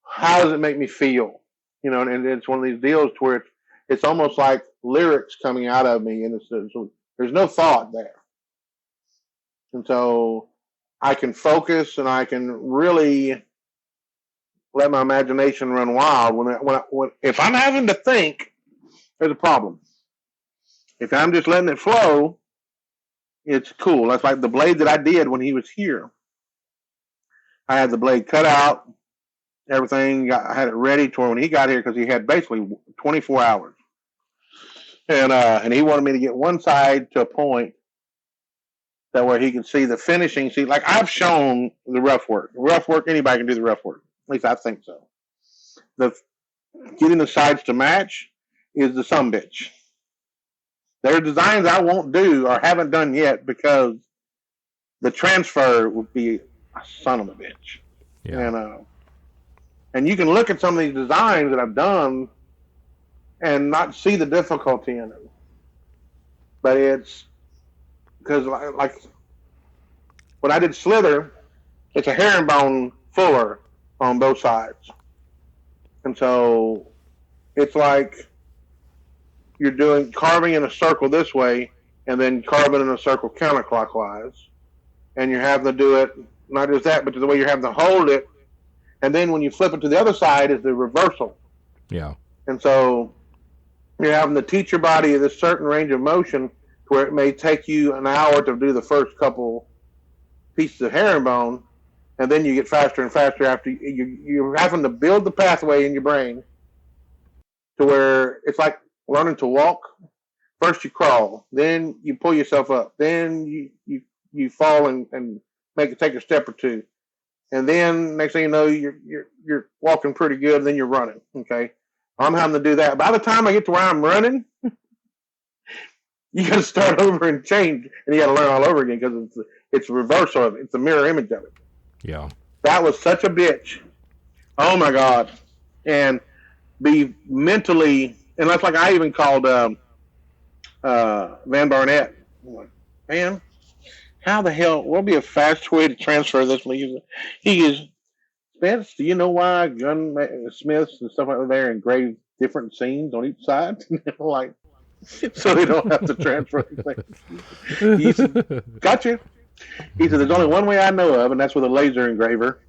how does it make me feel? And it's one of these deals where it's almost like lyrics coming out of me, and there's no thought there. And so I can focus, and I can really let my imagination run wild. If I'm having to think, there's a problem. If I'm just letting it flow, it's cool. That's like the blade that I did when he was here. I had the blade cut out, everything. I had it ready to when he got here because he had basically 24 hours, and he wanted me to get one side to a point that where he can see the finishing. See, like I've shown the rough work. Rough work, anybody can do the rough work. At least I think so. The getting the sides to match, is the sumbitch. There are designs I won't do or haven't done yet because the transfer would be a son of a bitch. Yeah. And you can look at some of these designs that I've done and not see the difficulty in them. But it's because, like, when I did Slither, it's a herringbone fuller on both sides. And so it's like you're doing carving in a circle this way and then carving in a circle counterclockwise. And you're having to do it, not just that, but the way you're having to hold it. And then when you flip it to the other side is the reversal. Yeah. And so you're having to teach your body this certain range of motion to where it may take you an hour to do the first couple pieces of herringbone, and then you get faster and faster after you're having to build the pathway in your brain to where it's like learning to walk. First you crawl, then you pull yourself up, then you fall and take a step or two, and then next thing you know you're walking pretty good, and then you're running. Okay, I'm having to do that. By the time I get to where I'm running, you got to start over and change, and you got to learn all over again because it's reversal of it. It's a mirror image of it. Yeah. That was such a bitch. Oh my God. And be mentally, and that's like I even called Van Barnett. I'm like, man, how the hell, what'll be a fast way to transfer this? He goes, Spence, do you know why gunsmiths and stuff like that engrave different scenes on each side? Like, so they don't have to transfer anything. He said, gotcha. He said, there's only one way I know of, and that's with a laser engraver,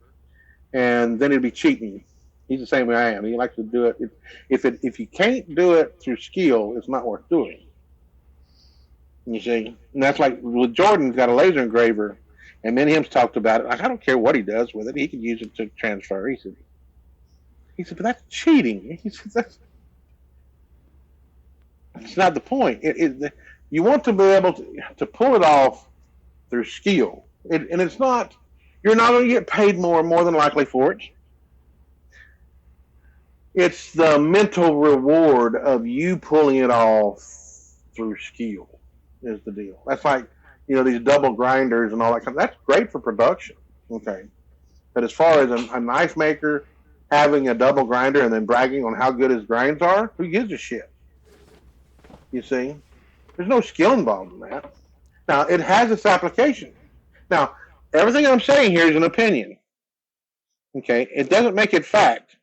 and then it'd be cheating. He's the same way I am. He likes to do it. If you can't do it through skill, it's not worth doing. You see? And that's like with Jordan's got a laser engraver, and me and him's talked about it. Like, I don't care what he does with it. He can use it to transfer. He said, but that's cheating. He said, that's not the point. You want to be able to pull it off through skill. And it's not, you're not going to get paid more than likely for it. It's the mental reward of you pulling it off through skill is the deal. That's like, these double grinders and all that that's great for production. Okay. But as far as a knife maker having a double grinder and then bragging on how good his grinds are, who gives a shit? You see? There's no skill involved in that. Now, it has its application. Now, everything I'm saying here is an opinion. Okay? It doesn't make it fact.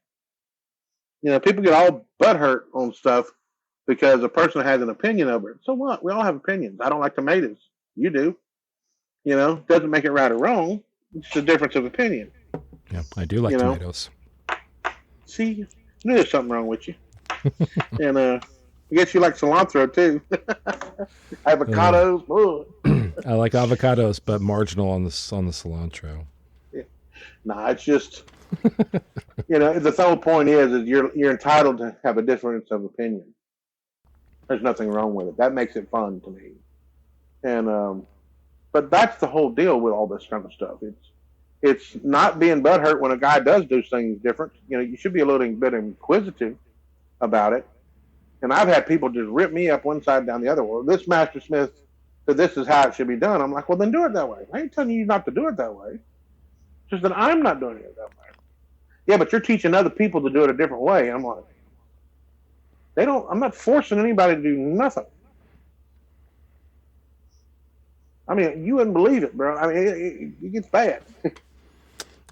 People get all butthurt on stuff because a person has an opinion over it. So what? We all have opinions. I don't like tomatoes. You do. Doesn't make it right or wrong. It's just a difference of opinion. Yeah, I do like tomatoes. See? I knew there's something wrong with you. And, I guess you like cilantro too. Avocados. I like avocados, but marginal on the cilantro. Yeah. Nah, it's just the whole point is you're entitled to have a difference of opinion. There's nothing wrong with it. That makes it fun to me. And but that's the whole deal with all this kind of stuff. It's not being butthurt when a guy does do things different. You should be a little bit inquisitive about it. And I've had people just rip me up one side down the other. Well, this Master Smith said this is how it should be done. I'm like, well, then do it that way. I ain't telling you not to do it that way. It's just that I'm not doing it that way. Yeah, but you're teaching other people to do it a different way. I'm like, I'm not forcing anybody to do nothing. I mean, you wouldn't believe it, bro. I mean, it gets bad.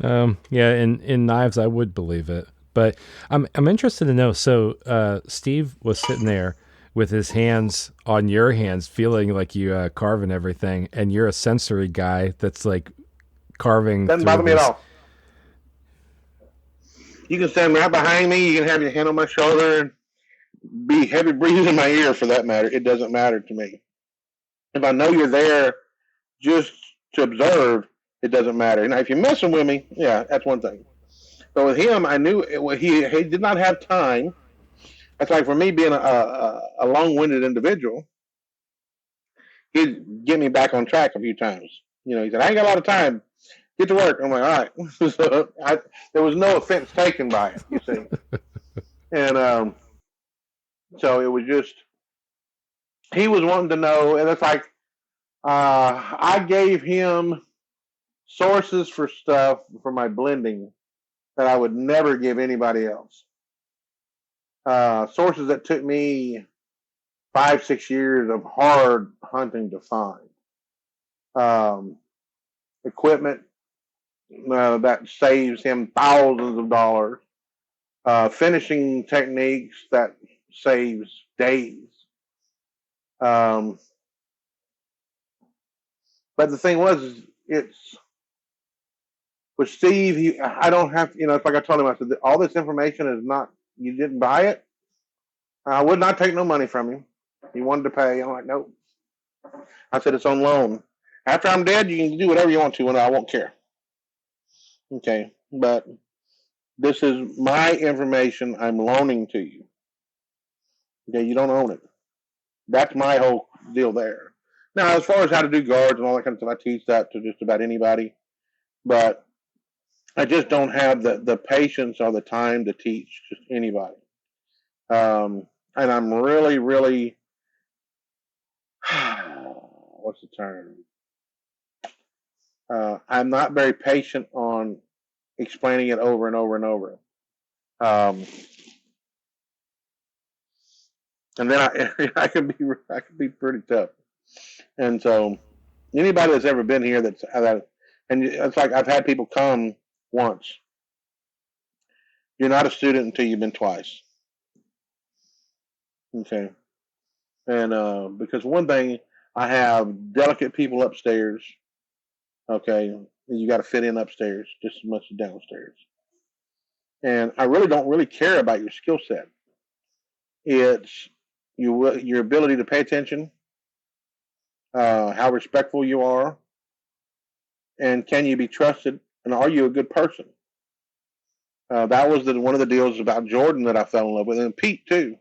Yeah, in knives, I would believe it. But I'm interested to know. So Steve was sitting there with his hands on your hands, feeling like you carving everything, and you're a sensory guy that's like carving. Doesn't bother me at all. You can stand right behind me. You can have your hand on my shoulder and be heavy breathing in my ear for that matter. It doesn't matter to me. If I know you're there just to observe, it doesn't matter. Now, if you're messing with me, yeah, that's one thing. But with him, I knew he did not have time. That's like for me being a long-winded individual, he'd get me back on track a few times. He said, I ain't got a lot of time. Get to work. I'm like, all right. So there was no offense taken by it, you see. And So it was just, he was wanting to know, and it's like, I gave him sources for stuff for my blending that I would never give anybody else. Sources that took me 5, 6 years of hard hunting to find. Equipment that saves him thousands of dollars. Finishing techniques that saves days. But the thing was, it's with Steve. I don't have, it's like I told him. I said, all this information is not. You didn't buy it. I would not take no money from him. He wanted to pay. I'm like, nope. I said, it's on loan. After I'm dead, you can do whatever you want to, and I won't care. Okay, but this is my information I'm loaning to you. Okay, you don't own it. That's my whole deal there. Now, as far as how to do guards and all that kind of stuff, I teach that to just about anybody. But I just don't have the patience or the time to teach just anybody. And I'm really, really, what's the term? I'm not very patient on explaining it over and over and over. And then I can be pretty tough. And so anybody that's ever been here and it's like I've had people come once. You're not a student until you've been twice. Okay. And because one thing, I have delicate people upstairs. Okay. You got to fit in upstairs just as much as downstairs. And I really don't really care about your skill set. It's your ability to pay attention, how respectful you are, and can you be trusted, and are you a good person? That was one of the deals about Jordan that I fell in love with, and Pete too.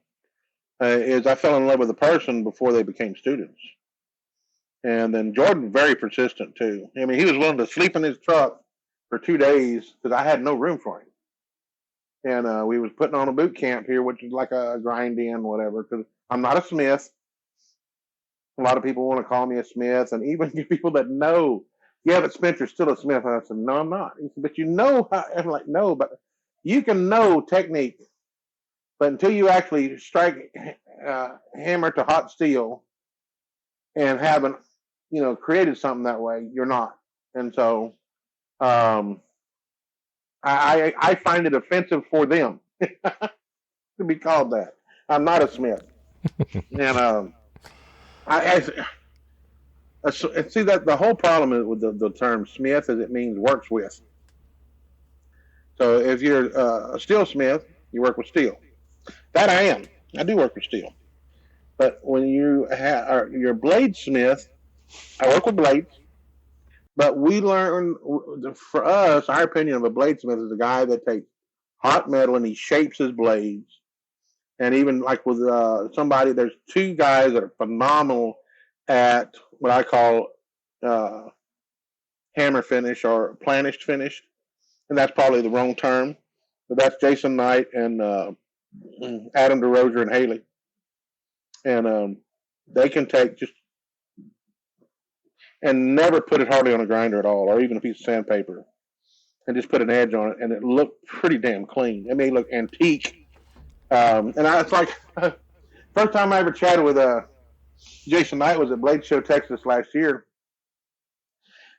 Is I fell in love with a person before they became students, and then Jordan very persistent too. I mean, he was willing to sleep in his truck for 2 days because I had no room for him. And we was putting on a boot camp here, which is like a grind in, whatever. Because I'm not a smith. A lot of people want to call me a smith, and even people that know, yeah, but Spencer's still a smith. And I said, no, I'm not. He said, but you know how? I'm like, no, but you can know technique, but until you actually strike hammer to hot steel and haven't, created something that way, you're not. And so I find it offensive for them to be called that. I'm not a smith. And see that the whole problem with the term smith is it means works with. So if you're a steelsmith, you work with steel. That I am. I do work with steel. But when you're a bladesmith, I work with blades. But we learn, for us, our opinion of a bladesmith is a guy that takes hot metal and he shapes his blades. And even like with somebody, there's two guys that are phenomenal at what I call hammer finish or planished finish. And that's probably the wrong term. But that's Jason Knight and Adam DeRozier and Haley. And they can take just and never put it hardly on a grinder at all, or even a piece of sandpaper, and just put an edge on it, and it looked pretty damn clean. It may look antique. It's like first time I ever chatted with Jason Knight was at Blade Show Texas last year,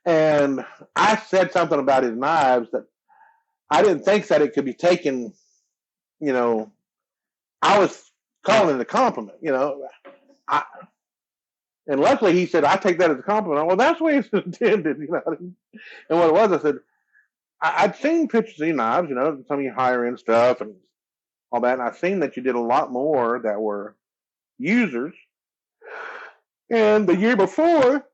and I said something about his knives that I didn't think that it could be taken. I was calling it a compliment. And luckily he said, I take that as a compliment. Well, that's the way it's intended, And what it was, I said, I'd seen pictures of your knives, some of your higher end stuff and all that. And I've seen that you did a lot more that were users. And the year before,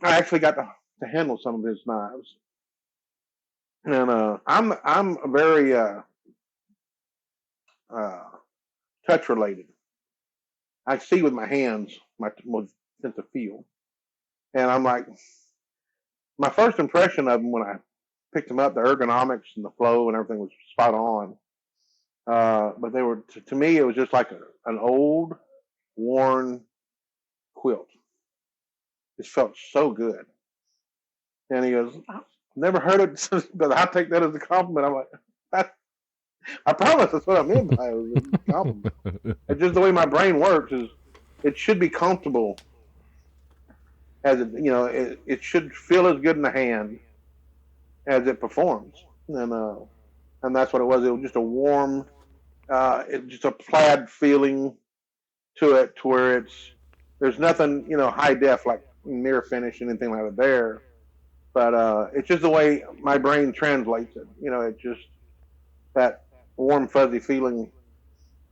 I actually got to handle some of his knives. And I'm very touch related. I see with my hands, my sense of feel. And I'm like, my first impression of them when I picked them up, the ergonomics and the flow and everything was spot on. But they were to me, it was just like an old, worn quilt. It felt so good. And he goes, "I've never heard it," but I take that as a compliment. I'm like, I promise that's what I meant by it. It was a compliment. It's just the way my brain works. Is it should be comfortable as it should feel as good in the hand as it performs, and that's what it was. It was just a warm, just a plaid feeling to it, to where there's nothing high def like mirror finish and anything like that there, but it's just the way my brain translates it. It just that warm fuzzy feeling.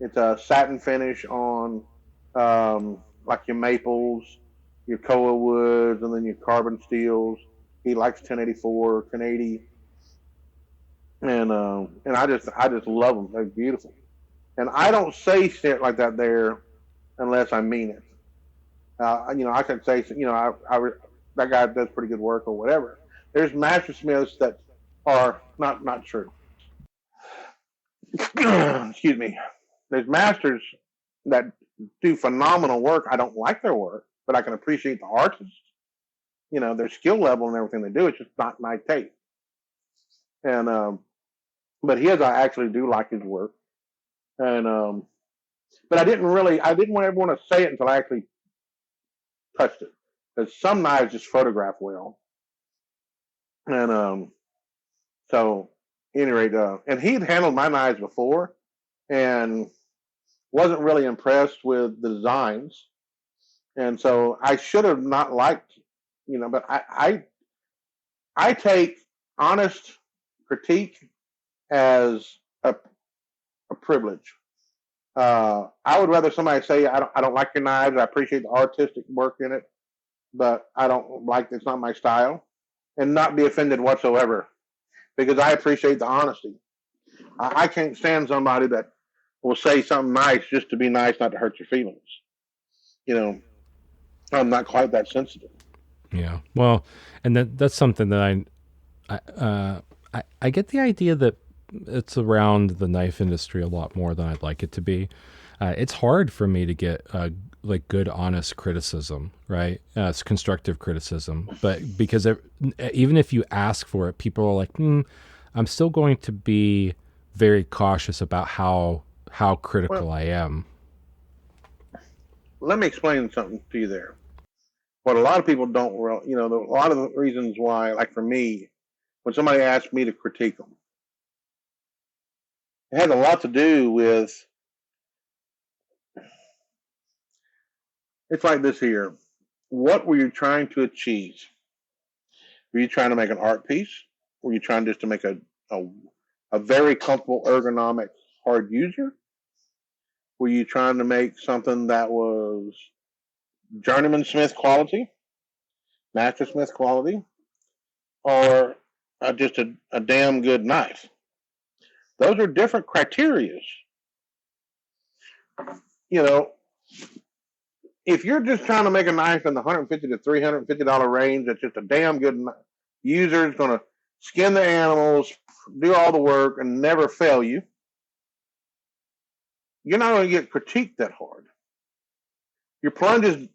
It's a satin finish on like your maples, your koa woods, and then your carbon steels. He likes 1084, 1080, and I just love them. They're beautiful, and I don't say shit like that there unless I mean it. I can say that guy does pretty good work or whatever. There's mastersmiths that are not true. Excuse me. There's masters that do phenomenal work. I don't like their work, but I can appreciate the artist. Their skill level and everything they do. It's just not my taste. And but his, I actually do like his work. And but I didn't want everyone to say it until I actually touched it, because some knives just photograph well. And so, at any rate, and he'd handled my knives before, and wasn't really impressed with the designs, and so I should have not liked, but I take honest critique as a privilege. I would rather somebody say I don't like your knives. I appreciate the artistic work in it, but I don't like it's not my style, and not be offended whatsoever, because I appreciate the honesty. I can't stand somebody that will say something nice just to be nice, not to hurt your feelings. I'm not quite that sensitive. Yeah. Well, and that's something that I get the idea that it's around the knife industry a lot more than I'd like it to be. It's hard for me to get like good, honest criticism, right? It's constructive criticism, but because even if you ask for it, people are like, I'm still going to be very cautious about how critical I am. Let me explain something to you there. What a lot of people don't, a lot of the reasons why, like for me, when somebody asks me to critique them, it has a lot to do with, it's like this here. What were you trying to achieve? Were you trying to make an art piece? Were you trying just to make a very comfortable, ergonomic, hard user? Were you trying to make something that was journeyman smith quality, master smith quality, or just a damn good knife? Those are different criterias. If you're just trying to make a knife in the $150 to $350 range, that's just a damn good user, is going to skin the animals, do all the work, and never fail you, you're not going to get critiqued that hard. Your plunges,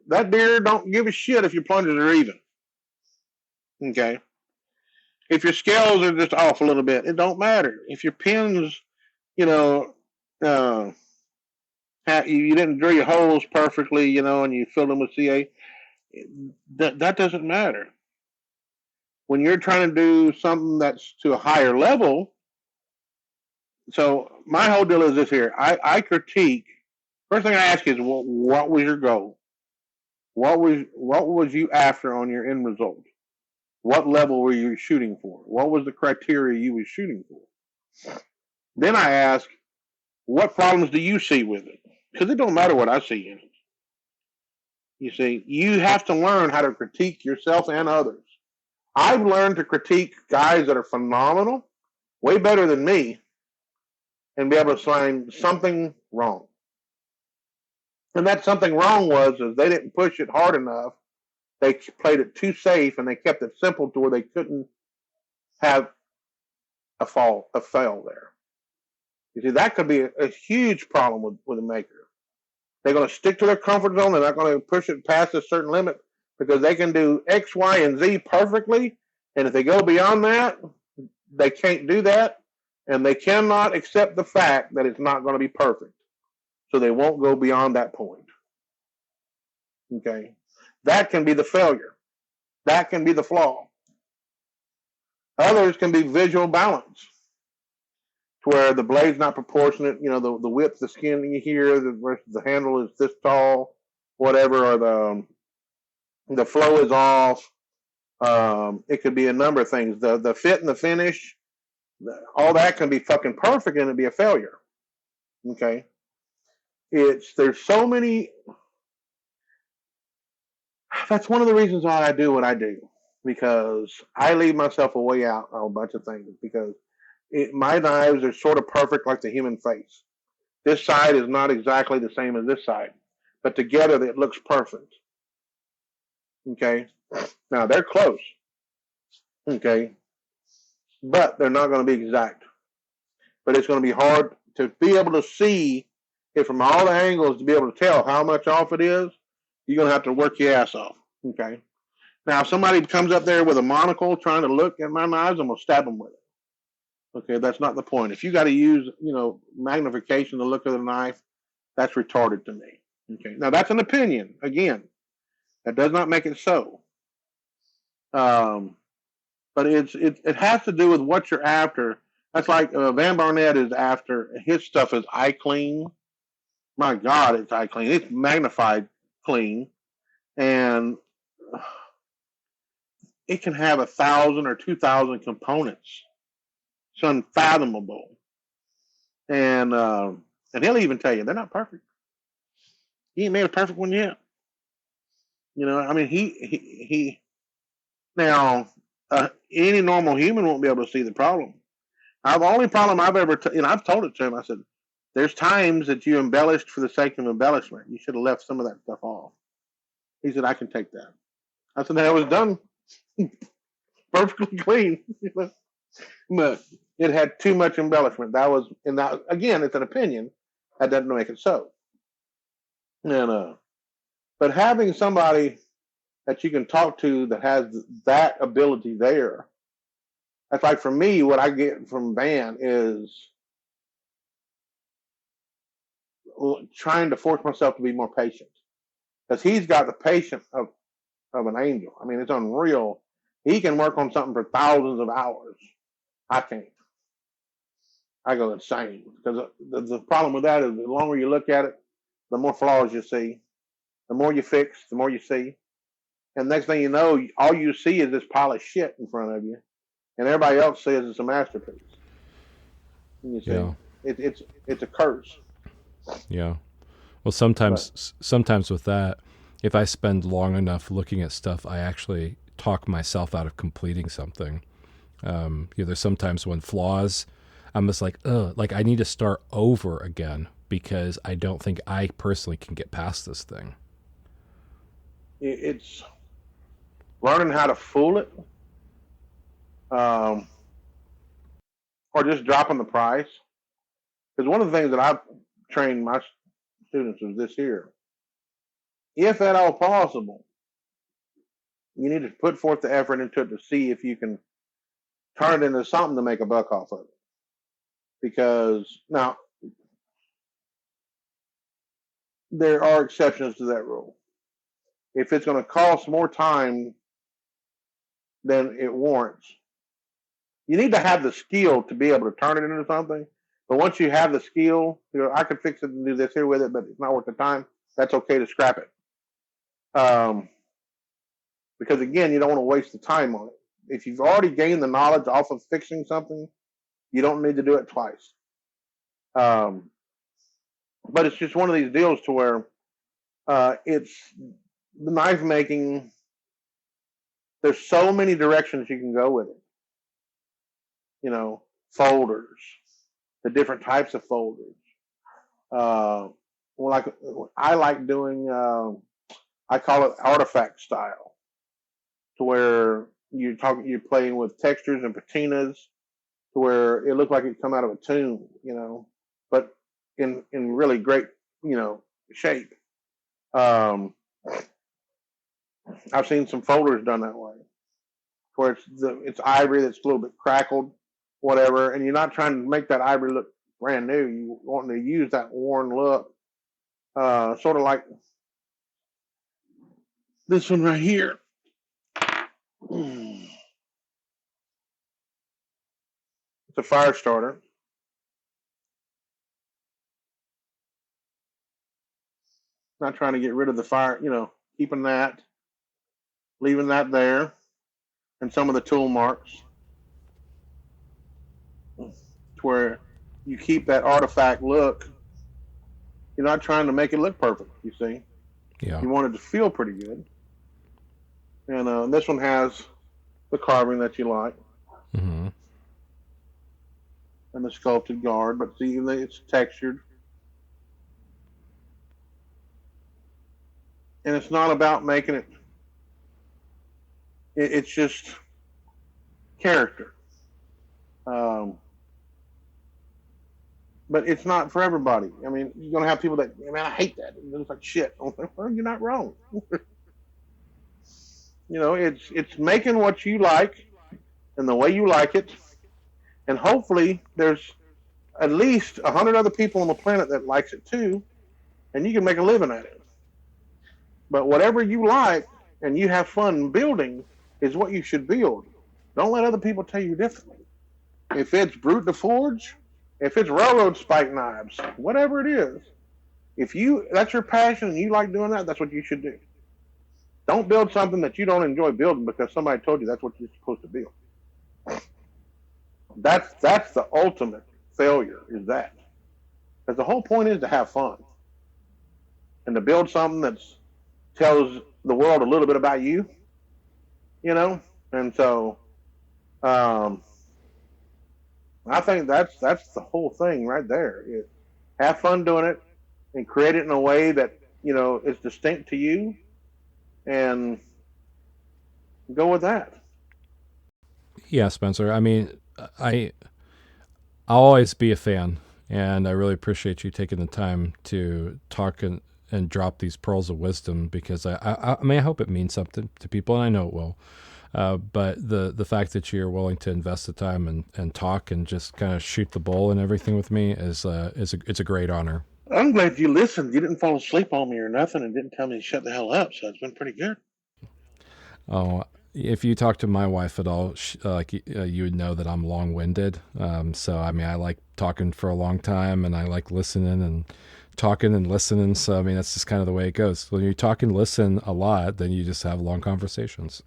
that deer don't give a shit if your plunges are even. Okay? If your scales are just off a little bit, it don't matter. If your pins, you didn't drill your holes perfectly, and you filled them with CA, that doesn't matter. When you're trying to do something that's to a higher level, so my whole deal is this here. I critique. First thing I ask is, well, what was your goal? What was you after on your end result? What level were you shooting for? What was the criteria you were shooting for? Then I ask, what problems do you see with it? Because it don't matter what I see in it. You see, you have to learn how to critique yourself and others. I've learned to critique guys that are phenomenal, way better than me, and be able to find something wrong. And that something wrong was they didn't push it hard enough. They played it too safe, and they kept it simple to where they couldn't have a fail there. You see, that could be a huge problem with a maker. They're going to stick to their comfort zone. They're not going to push it past a certain limit because they can do X, Y, and Z perfectly. And if they go beyond that, they can't do that. And they cannot accept the fact that it's not going to be perfect. So they won't go beyond that point. Okay? That can be the failure. That can be the flaw. Others can be visual balance, to where the blade's not proportionate. You know, the width, the skin here versus the handle is this tall, whatever, or the flow is off. It could be a number of things. The fit and the finish, all that can be fucking perfect and it'd be a failure. Okay, there's so many. That's one of the reasons why I do what I do, because I leave myself a way out on a bunch of things, because my knives are sort of perfect like the human face. This side is not exactly the same as this side, but together it looks perfect. Okay, now they're close. Okay, but they're not going to be exact. But it's going to be hard to be able to see it from all the angles to be able to tell how much off it is. You're going to have to work your ass off. Okay. Now, if somebody comes up there with a monocle trying to look at my knives, I'm going to stab them with it. Okay, that's not the point. If you got to use, magnification to look at the knife, that's retarded to me. Okay. Now, that's an opinion. Again, that does not make it so. But it has to do with what you're after. That's like Van Barnett is after, his stuff is eye clean. My God, it's eye clean. It's magnified clean. And it can have 1,000 or 2,000 components. It's unfathomable. And he'll even tell you they're not perfect. He ain't made a perfect one yet. I mean, he now, any normal human won't be able to see the problem. The only problem I've ever, I've told it to him. I said, "There's times that you embellished for the sake of embellishment. You should have left some of that stuff off." He said, "I can take that." I said, "That was done perfectly clean, but it had too much embellishment." That was, and that again, it's an opinion. That doesn't make it so. And but having somebody that you can talk to that has that ability there. That's like, for me, what I get from Van is trying to force myself to be more patient, because he's got the patience of an angel. I mean, it's unreal. He can work on something for thousands of hours. I can't. I go insane, because the problem with that is the longer you look at it, the more flaws you see. The more you fix, the more you see. And next thing you know, all you see is this pile of shit in front of you, and everybody else says it's a masterpiece. And you see, Yeah. it's a curse. Yeah. Well, sometimes with that, if I spend long enough looking at stuff, I actually talk myself out of completing something. There's sometimes when flaws, I'm just like, like I need to start over again, because I don't think I personally can get past this thing. It's learning how to fool it, or just dropping the price. Because one of the things that I've trained my students is this here: if at all possible, you need to put forth the effort into it to see if you can turn it into something to make a buck off of it. Because now, there are exceptions to that rule. If it's going to cost more time than it warrants, you need to have the skill to be able to turn it into something. But once you have the skill, I could fix it and do this here with it, but it's not worth the time. That's okay to scrap it. Because again, you don't want to waste the time on it. If you've already gained the knowledge off of fixing something, you don't need to do it twice. But it's just one of these deals to where it's the knife making. There's so many directions you can go with it. Folders, the different types of folders. Like I like doing, I call it artifact style, to where you're playing with textures and patinas, to where it looked like it come out of a tomb. but in really great, shape. I've seen some folders done that way, where it's ivory that's a little bit crackled, whatever, and you're not trying to make that ivory look brand new. You want to use that worn look, sort of like this one right here. It's a fire starter. Not trying to get rid of the fire, keeping that, leaving that there, and some of the tool marks, to where you keep that artifact look. You're not trying to make it look perfect, you see. Yeah. You want it to feel pretty good. And this one has the carving that you like. Mm-hmm. And the sculpted guard, but see, it's textured. And it's not about making it, it's just character. But it's not for everybody. I mean, you're going to have people that, man, I hate that. It looks like shit. Well, you're not wrong. It's making what you like and the way you like it. And hopefully there's at least 100 other people on the planet that likes it too. And you can make a living at it. But whatever you like and you have fun building is what you should build. Don't let other people tell you differently. If it's brute de forge, if it's railroad spike knives, whatever it is, if that's your passion and you like doing that, that's what you should do. Don't build something that you don't enjoy building because somebody told you that's what you're supposed to build. That's the ultimate failure, is that. Because the whole point is to have fun. And to build something that tells the world a little bit about you, And so, I think that's the whole thing right there. Have fun doing it and create it in a way that, is distinct to you, and go with that. Yeah, Spencer. I mean, I'll always be a fan, and I really appreciate you taking the time to talk and drop these pearls of wisdom, because I hope it means something to people, and I know it will. But the fact that you're willing to invest the time and talk and just kind of shoot the bull and everything with me it's a great honor. I'm glad you listened. You didn't fall asleep on me or nothing, and didn't tell me to shut the hell up. So it's been pretty good. Oh, if you talk to my wife at all, you would know that I'm long-winded. So I mean, I like talking for a long time, and I like listening and talking and listening. So I mean, that's just kind of the way it goes. When you talk and listen a lot, then you just have long conversations.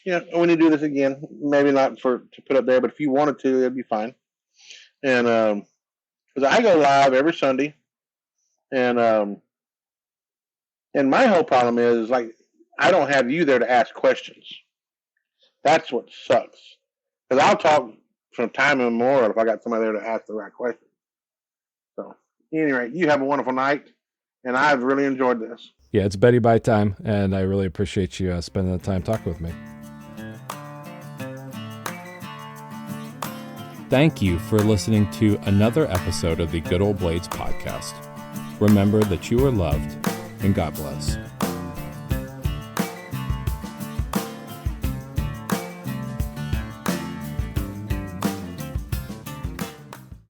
Yeah, we need to do this again. Maybe not to put up there, but if you wanted to, it'd be fine. And because I go live every Sunday, and my whole problem is like I don't have you there to ask questions. That's what sucks. Because I'll talk from time immemorial if I got somebody there to ask the right question. So, anyway, you have a wonderful night, and I've really enjoyed this. Yeah, it's Betty Bye time, and I really appreciate you spending the time talking with me. Thank you for listening to another episode of the Good Old Blades podcast. Remember that you are loved, and God bless.